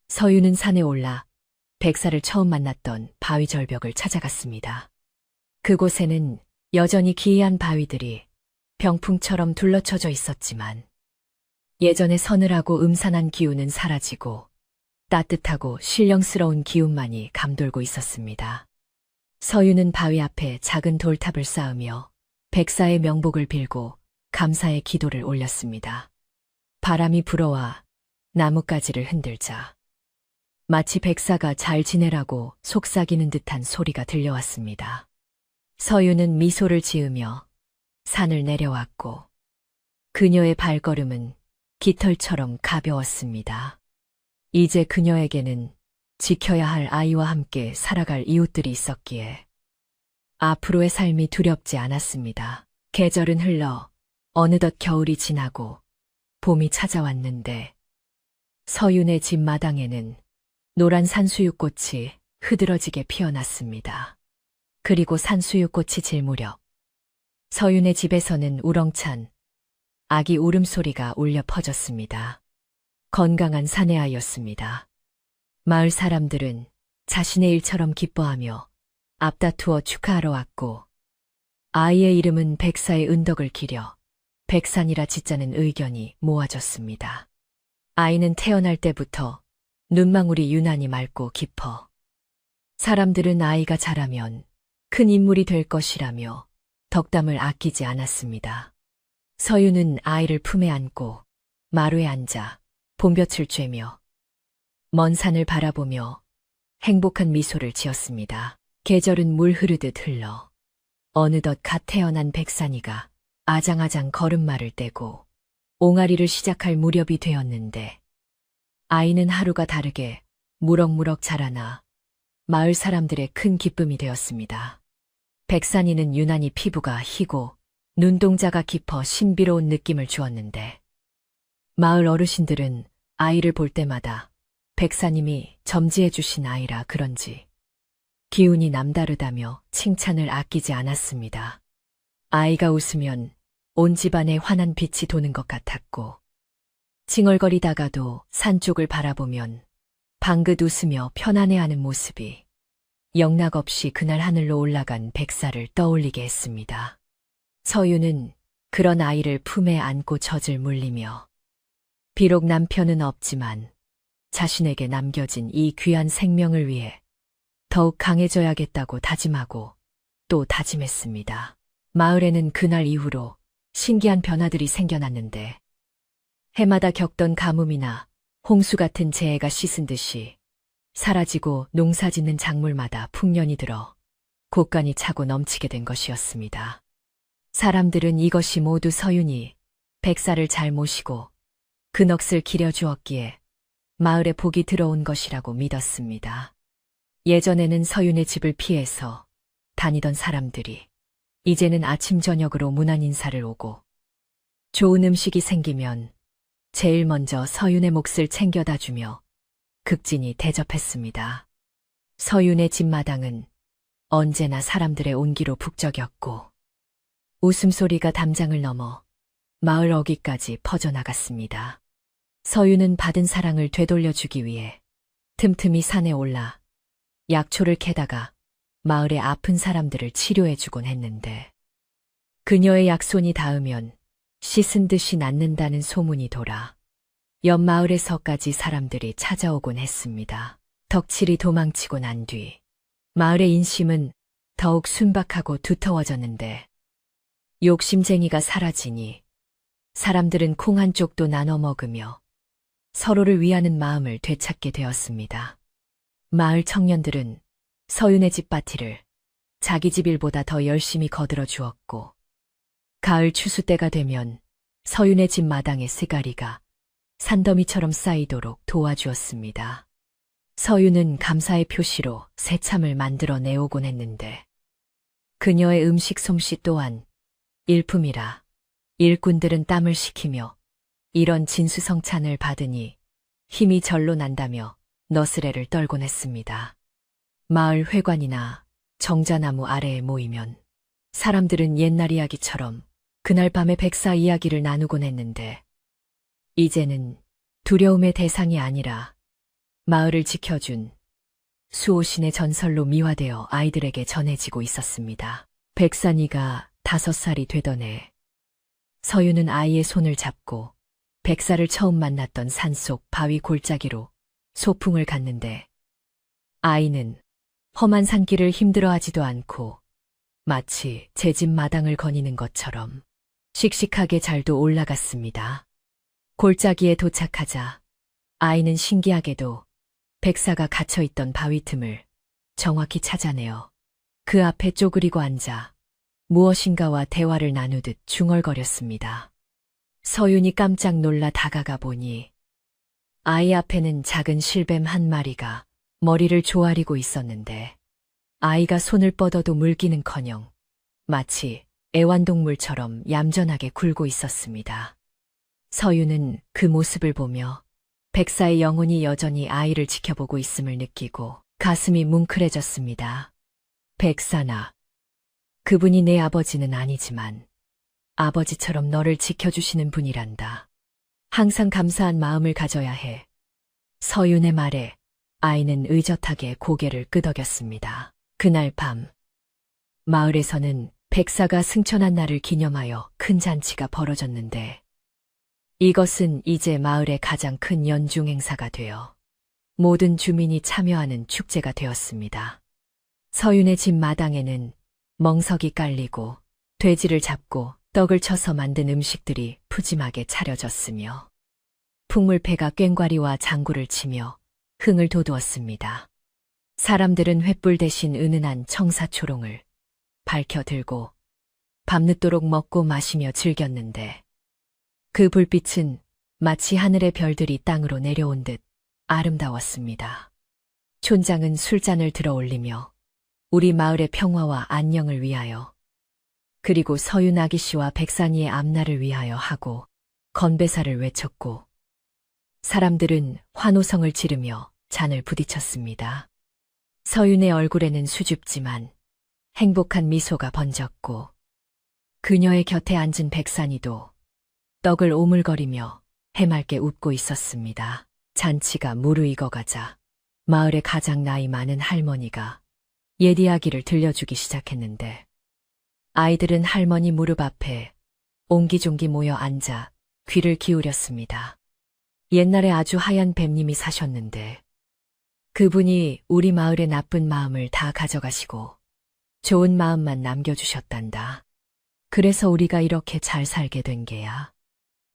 서윤은 산에 올라 백사를 처음 만났던 바위 절벽을 찾아갔습니다. 그곳에는 여전히 기이한 바위들이 병풍처럼 둘러쳐져 있었지만 예전의 서늘하고 음산한 기운은 사라지고 따뜻하고 신령스러운 기운만이 감돌고 있었습니다. 서윤은 바위 앞에 작은 돌탑을 쌓으며 백사의 명복을 빌고 감사의 기도를 올렸습니다. 바람이 불어와 나뭇가지를 흔들자 마치 백사가 잘 지내라고 속삭이는 듯한 소리가 들려왔습니다. 서윤은 미소를 지으며 산을 내려왔고 그녀의 발걸음은 깃털처럼 가벼웠습니다. 이제 그녀에게는 지켜야 할 아이와 함께 살아갈 이웃들이 있었기에 앞으로의 삶이 두렵지 않았습니다. 계절은 흘러 어느덧 겨울이 지나고 봄이 찾아왔는데 서윤의 집 마당에는 노란 산수유꽃이 흐드러지게 피어났습니다. 그리고 산수유꽃이 질 무렵 서윤의 집에서는 우렁찬 아기 울음소리가 울려 퍼졌습니다. 건강한 사내아이였습니다. 마을 사람들은 자신의 일처럼 기뻐하며 앞다투어 축하하러 왔고 아이의 이름은 백사의 은덕을 기려 백산이라 짓자는 의견이 모아졌습니다. 아이는 태어날 때부터 눈망울이 유난히 맑고 깊어. 사람들은 아이가 자라면 큰 인물이 될 것이라며 덕담을 아끼지 않았습니다. 서유는 아이를 품에 안고 마루에 앉아 봄볕을 쬐며 먼 산을 바라보며 행복한 미소를 지었습니다. 계절은 물 흐르듯 흘러 어느덧 갓 태어난 백산이가 아장아장 걸음마를 떼고 옹알이를 시작할 무렵이 되었는데 아이는 하루가 다르게 무럭무럭 자라나 마을 사람들의 큰 기쁨이 되었습니다. 백산이는 유난히 피부가 희고 눈동자가 깊어 신비로운 느낌을 주었는데 마을 어르신들은 아이를 볼 때마다 백사님이 점지해 주신 아이라 그런지 기운이 남다르다며 칭찬을 아끼지 않았습니다. 아이가 웃으면 온 집안에 환한 빛이 도는 것 같았고 칭얼거리다가도 산 쪽을 바라보면 방긋 웃으며 편안해하는 모습이 영락없이 그날 하늘로 올라간 백사를 떠올리게 했습니다. 서유는 그런 아이를 품에 안고 젖을 물리며 비록 남편은 없지만 자신에게 남겨진 이 귀한 생명을 위해 더욱 강해져야겠다고 다짐하고 또 다짐했습니다. 마을에는 그날 이후로 신기한 변화들이 생겨났는데 해마다 겪던 가뭄이나 홍수 같은 재해가 씻은 듯이 사라지고 농사짓는 작물마다 풍년이 들어 곳간이 차고 넘치게 된 것이었습니다. 사람들은 이것이 모두 서윤이 백사를 잘 모시고 그 넋을 기려주었기에 마을에 복이 들어온 것이라고 믿었습니다. 예전에는 서윤의 집을 피해서 다니던 사람들이 이제는 아침 저녁으로 문안 인사를 오고 좋은 음식이 생기면 제일 먼저 서윤의 몫을 챙겨다 주며 극진히 대접했습니다. 서윤의 집마당은 언제나 사람들의 온기로 북적였고 웃음소리가 담장을 넘어 마을 어귀까지 퍼져나갔습니다. 서윤은 받은 사랑을 되돌려주기 위해 틈틈이 산에 올라 약초를 캐다가 마을의 아픈 사람들을 치료해주곤 했는데 그녀의 약손이 닿으면 씻은 듯이 낫는다는 소문이 돌아 옆 마을에서까지 사람들이 찾아오곤 했습니다. 덕칠이 도망치고 난 뒤 마을의 인심은 더욱 순박하고 두터워졌는데 욕심쟁이가 사라지니 사람들은 콩 한 쪽도 나눠 먹으며 서로를 위하는 마음을 되찾게 되었습니다. 마을 청년들은 서윤의 집밭일을 자기 집 일보다 더 열심히 거들어 주었고 가을 추수 때가 되면 서윤의 집 마당의 쓰가리가 산더미처럼 쌓이도록 도와주었습니다. 서윤은 감사의 표시로 새참을 만들어 내오곤 했는데 그녀의 음식 솜씨 또한 일품이라 일꾼들은 땀을 식히며 이런 진수성찬을 받으니 힘이 절로 난다며 너스레를 떨곤 했습니다. 마을 회관이나 정자나무 아래에 모이면 사람들은 옛날 이야기처럼 그날 밤의 백사 이야기를 나누곤 했는데 이제는 두려움의 대상이 아니라 마을을 지켜준 수호신의 전설로 미화되어 아이들에게 전해지고 있었습니다. 백산이가 5살이 되던 해 서유는 아이의 손을 잡고 백사를 처음 만났던 산속 바위 골짜기로 소풍을 갔는데 아이는 험한 산길을 힘들어하지도 않고 마치 제 집 마당을 거니는 것처럼 씩씩하게 잘도 올라갔습니다. 골짜기에 도착하자 아이는 신기하게도 백사가 갇혀있던 바위 틈을 정확히 찾아내어 그 앞에 쪼그리고 앉아 무엇인가와 대화를 나누듯 중얼거렸습니다. 서윤이 깜짝 놀라 다가가 보니 아이 앞에는 작은 실뱀 한 마리가 머리를 조아리고 있었는데 아이가 손을 뻗어도 물기는커녕 마치 애완동물처럼 얌전하게 굴고 있었습니다. 서윤은 그 모습을 보며 백사의 영혼이 여전히 아이를 지켜보고 있음을 느끼고 가슴이 뭉클해졌습니다. 백사나, 그분이 내 아버지는 아니지만 아버지처럼 너를 지켜주시는 분이란다. 항상 감사한 마음을 가져야 해. 서윤의 말에 아이는 의젓하게 고개를 끄덕였습니다. 그날 밤, 마을에서는 백사가 승천한 날을 기념하여 큰 잔치가 벌어졌는데 이것은 이제 마을의 가장 큰 연중 행사가 되어 모든 주민이 참여하는 축제가 되었습니다. 서윤의 집 마당에는 멍석이 깔리고 돼지를 잡고 떡을 쳐서 만든 음식들이 푸짐하게 차려졌으며 풍물패가 꽹과리와 장구를 치며 흥을 돋우었습니다. 사람들은 횃불 대신 은은한 청사초롱을 밝혀 들고 밤늦도록 먹고 마시며 즐겼는데 그 불빛은 마치 하늘의 별들이 땅으로 내려온 듯 아름다웠습니다. 촌장은 술잔을 들어 올리며 우리 마을의 평화와 안녕을 위하여 그리고 서윤 아기씨와 백산이의 앞날을 위하여 하고 건배사를 외쳤고 사람들은 환호성을 지르며 잔을 부딪혔습니다. 서윤의 얼굴에는 수줍지만 행복한 미소가 번졌고 그녀의 곁에 앉은 백산이도 떡을 오물거리며 해맑게 웃고 있었습니다. 잔치가 무르익어가자 마을의 가장 나이 많은 할머니가 옛 이야기를 들려주기 시작했는데 아이들은 할머니 무릎 앞에 옹기종기 모여 앉아 귀를 기울였습니다. 옛날에 아주 하얀 뱀님이 사셨는데 그분이 우리 마을의 나쁜 마음을 다 가져가시고 좋은 마음만 남겨주셨단다. 그래서 우리가 이렇게 잘 살게 된 게야.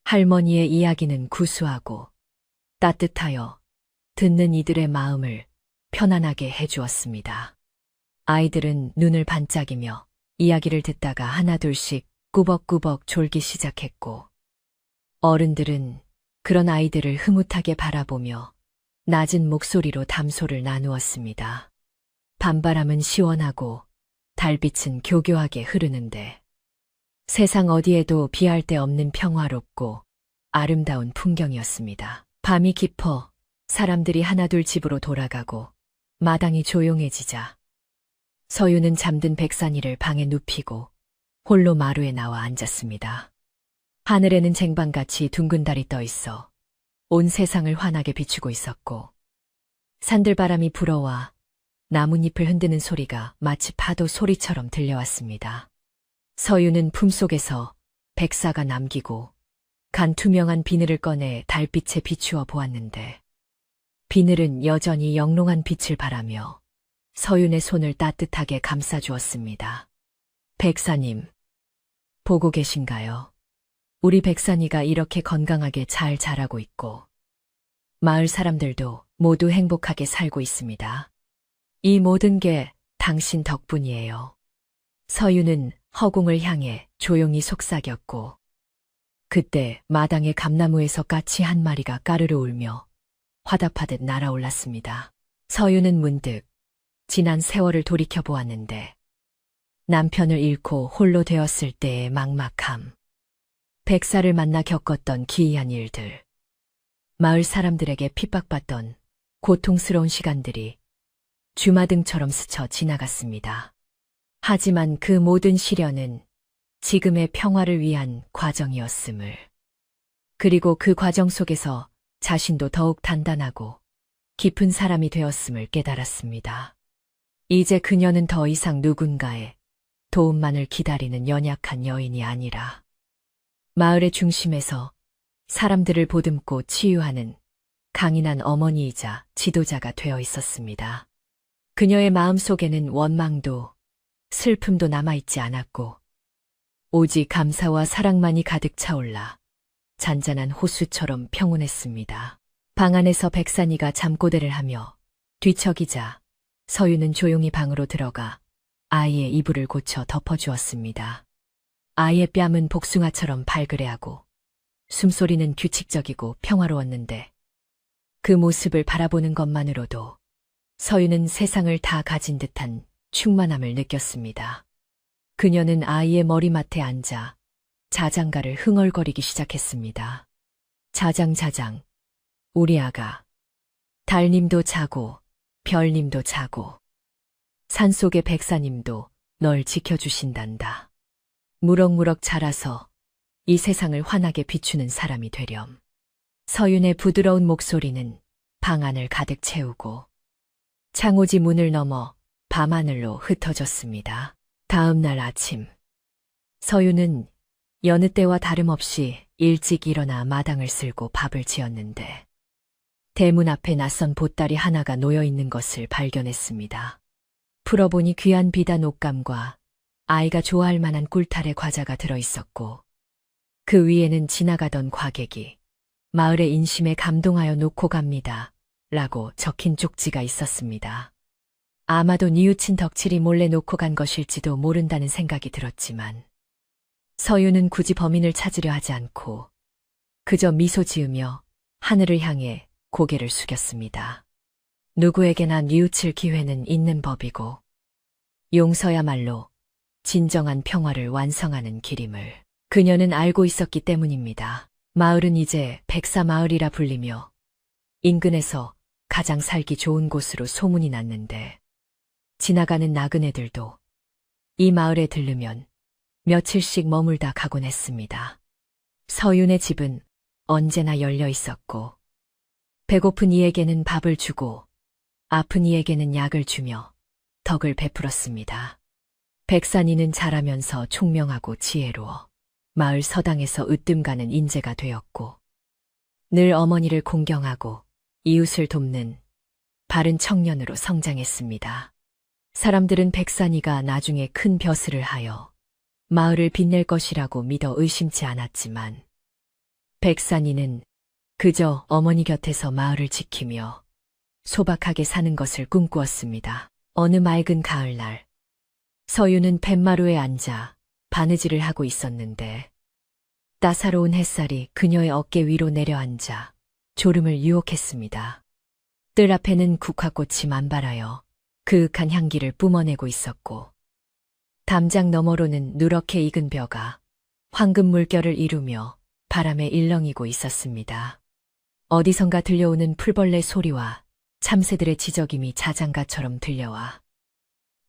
할머니의 이야기는 구수하고 따뜻하여 듣는 이들의 마음을 편안하게 해주었습니다. 아이들은 눈을 반짝이며 이야기를 듣다가 하나둘씩 꾸벅꾸벅 졸기 시작했고 어른들은 그런 아이들을 흐뭇하게 바라보며 낮은 목소리로 담소를 나누었습니다. 밤바람은 시원하고 달빛은 교교하게 흐르는데 세상 어디에도 비할 데 없는 평화롭고 아름다운 풍경이었습니다. 밤이 깊어 사람들이 하나둘 집으로 돌아가고 마당이 조용해지자 서윤은 잠든 백산이를 방에 눕히고 홀로 마루에 나와 앉았습니다. 하늘에는 쟁반같이 둥근 달이 떠 있어 온 세상을 환하게 비추고 있었고 산들바람이 불어와 나뭇잎을 흔드는 소리가 마치 파도 소리처럼 들려왔습니다. 서윤은 품속에서 백사가 남기고 간 투명한 비늘을 꺼내 달빛에 비추어 보았는데 비늘은 여전히 영롱한 빛을 발하며 서윤의 손을 따뜻하게 감싸주었습니다. 백사님, 보고 계신가요? 우리 백산이가 이렇게 건강하게 잘 자라고 있고 마을 사람들도 모두 행복하게 살고 있습니다. 이 모든 게 당신 덕분이에요. 서윤은 허공을 향해 조용히 속삭였고 그때 마당의 감나무에서 까치 한 마리가 까르르 울며 화답하듯 날아올랐습니다. 서윤은 문득 지난 세월을 돌이켜 보았는데 남편을 잃고 홀로 되었을 때의 막막함, 백사를 만나 겪었던 기이한 일들, 마을 사람들에게 핍박받던 고통스러운 시간들이 주마등처럼 스쳐 지나갔습니다. 하지만 그 모든 시련은 지금의 평화를 위한 과정이었음을, 그리고 그 과정 속에서 자신도 더욱 단단하고 깊은 사람이 되었음을 깨달았습니다. 이제 그녀는 더 이상 누군가의 도움만을 기다리는 연약한 여인이 아니라 마을의 중심에서 사람들을 보듬고 치유하는 강인한 어머니이자 지도자가 되어 있었습니다. 그녀의 마음속에는 원망도 슬픔도 남아있지 않았고 오직 감사와 사랑만이 가득 차올라 잔잔한 호수처럼 평온했습니다. 방 안에서 백산이가 잠꼬대를 하며 뒤척이자 서윤은 조용히 방으로 들어가 아이의 이불을 고쳐 덮어주었습니다. 아이의 뺨은 복숭아처럼 발그레하고 숨소리는 규칙적이고 평화로웠는데 그 모습을 바라보는 것만으로도 서윤은 세상을 다 가진 듯한 충만함을 느꼈습니다. 그녀는 아이의 머리맡에 앉아 자장가를 흥얼거리기 시작했습니다. 자장자장, 우리 아가. 달님도 자고 별님도 자고 산속의 백사님도 널 지켜주신단다. 무럭무럭 자라서 이 세상을 환하게 비추는 사람이 되렴. 서윤의 부드러운 목소리는 방 안을 가득 채우고 창호지 문을 넘어 밤하늘로 흩어졌습니다. 다음 날 아침, 서윤은 여느 때와 다름없이 일찍 일어나 마당을 쓸고 밥을 지었는데 대문 앞에 낯선 보따리 하나가 놓여 있는 것을 발견했습니다. 풀어보니 귀한 비단 옷감과 아이가 좋아할 만한 꿀탈의 과자가 들어 있었고 그 위에는 지나가던 과객이 마을의 인심에 감동하여 놓고 갑니다. 라고 적힌 쪽지가 있었습니다. 아마도 뉘우친 덕칠이 몰래 놓고 간 것일지도 모른다는 생각이 들었지만 서유는 굳이 범인을 찾으려 하지 않고 그저 미소 지으며 하늘을 향해 고개를 숙였습니다. 누구에게나 뉘우칠 기회는 있는 법이고 용서야말로 진정한 평화를 완성하는 길임을 그녀는 알고 있었기 때문입니다. 마을은 이제 백사마을이라 불리며 인근에서 가장 살기 좋은 곳으로 소문이 났는데 지나가는 나그네들도 이 마을에 들르면 며칠씩 머물다 가곤 했습니다. 서윤의 집은 언제나 열려 있었고 배고픈 이에게는 밥을 주고 아픈 이에게는 약을 주며 덕을 베풀었습니다. 백산이는 자라면서 총명하고 지혜로워 마을 서당에서 으뜸가는 인재가 되었고 늘 어머니를 공경하고 이웃을 돕는 바른 청년으로 성장했습니다. 사람들은 백산이가 나중에 큰 벼슬을 하여 마을을 빛낼 것이라고 믿어 의심치 않았지만 백산이는 그저 어머니 곁에서 마을을 지키며 소박하게 사는 것을 꿈꾸었습니다. 어느 맑은 가을날 서유는 뱃마루에 앉아 바느질을 하고 있었는데 따사로운 햇살이 그녀의 어깨 위로 내려앉아 졸음을 유혹했습니다. 뜰 앞에는 국화꽃이 만발하여 그윽한 향기를 뿜어내고 있었고 담장 너머로는 누렇게 익은 벼가 황금 물결을 이루며 바람에 일렁이고 있었습니다. 어디선가 들려오는 풀벌레 소리와 참새들의 지저김이 자장가처럼 들려와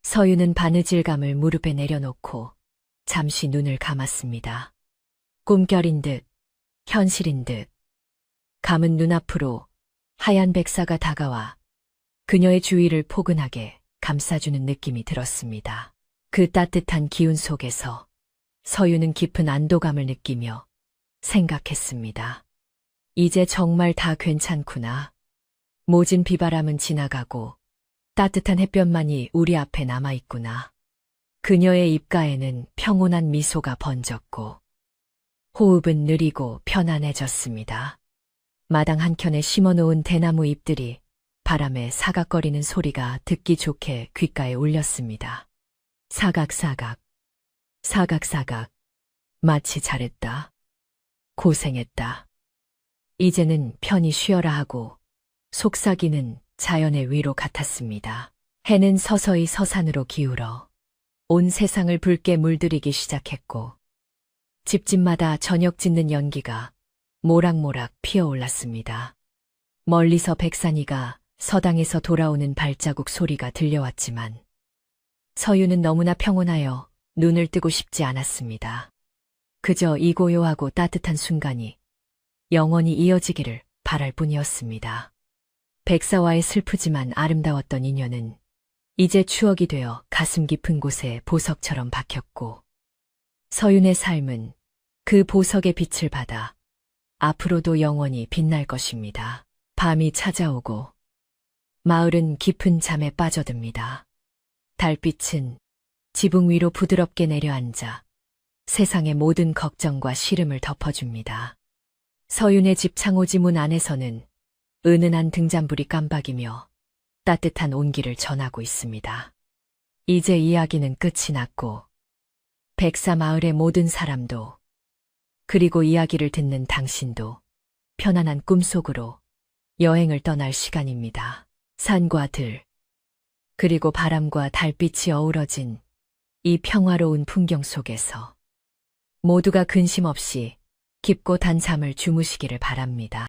서유는 바느질감을 무릎에 내려놓고 잠시 눈을 감았습니다. 꿈결인 듯 현실인 듯 감은 눈앞으로 하얀 백사가 다가와 그녀의 주위를 포근하게 감싸주는 느낌이 들었습니다. 그 따뜻한 기운 속에서 서유는 깊은 안도감을 느끼며 생각했습니다. 이제 정말 다 괜찮구나. 모진 비바람은 지나가고 따뜻한 햇볕만이 우리 앞에 남아있구나. 그녀의 입가에는 평온한 미소가 번졌고 호흡은 느리고 편안해졌습니다. 마당 한켠에 심어놓은 대나무 잎들이 바람에 사각거리는 소리가 듣기 좋게 귓가에 울렸습니다. 사각사각, 사각사각, 마치 잘했다. 고생했다. 이제는 편히 쉬어라 하고 속삭이는 자연의 위로 같았습니다. 해는 서서히 서산으로 기울어 온 세상을 붉게 물들이기 시작했고 집집마다 저녁 짓는 연기가 모락모락 피어올랐습니다. 멀리서 백산이가 서당에서 돌아오는 발자국 소리가 들려왔지만 서유는 너무나 평온하여 눈을 뜨고 싶지 않았습니다. 그저 이 고요하고 따뜻한 순간이 영원히 이어지기를 바랄 뿐이었습니다. 백사와의 슬프지만 아름다웠던 인연은 이제 추억이 되어 가슴 깊은 곳에 보석처럼 박혔고 서윤의 삶은 그 보석의 빛을 받아 앞으로도 영원히 빛날 것입니다. 밤이 찾아오고 마을은 깊은 잠에 빠져듭니다. 달빛은 지붕 위로 부드럽게 내려앉아 세상의 모든 걱정과 시름을 덮어줍니다. 서윤의 집 창호지 문 안에서는 은은한 등잔불이 깜박이며 따뜻한 온기를 전하고 있습니다. 이제 이야기는 끝이 났고 백사 마을의 모든 사람도 그리고 이야기를 듣는 당신도 편안한 꿈속으로 여행을 떠날 시간입니다. 산과 들, 그리고 바람과 달빛이 어우러진 이 평화로운 풍경 속에서 모두가 근심 없이 깊고 단 잠을 주무시기를 바랍니다.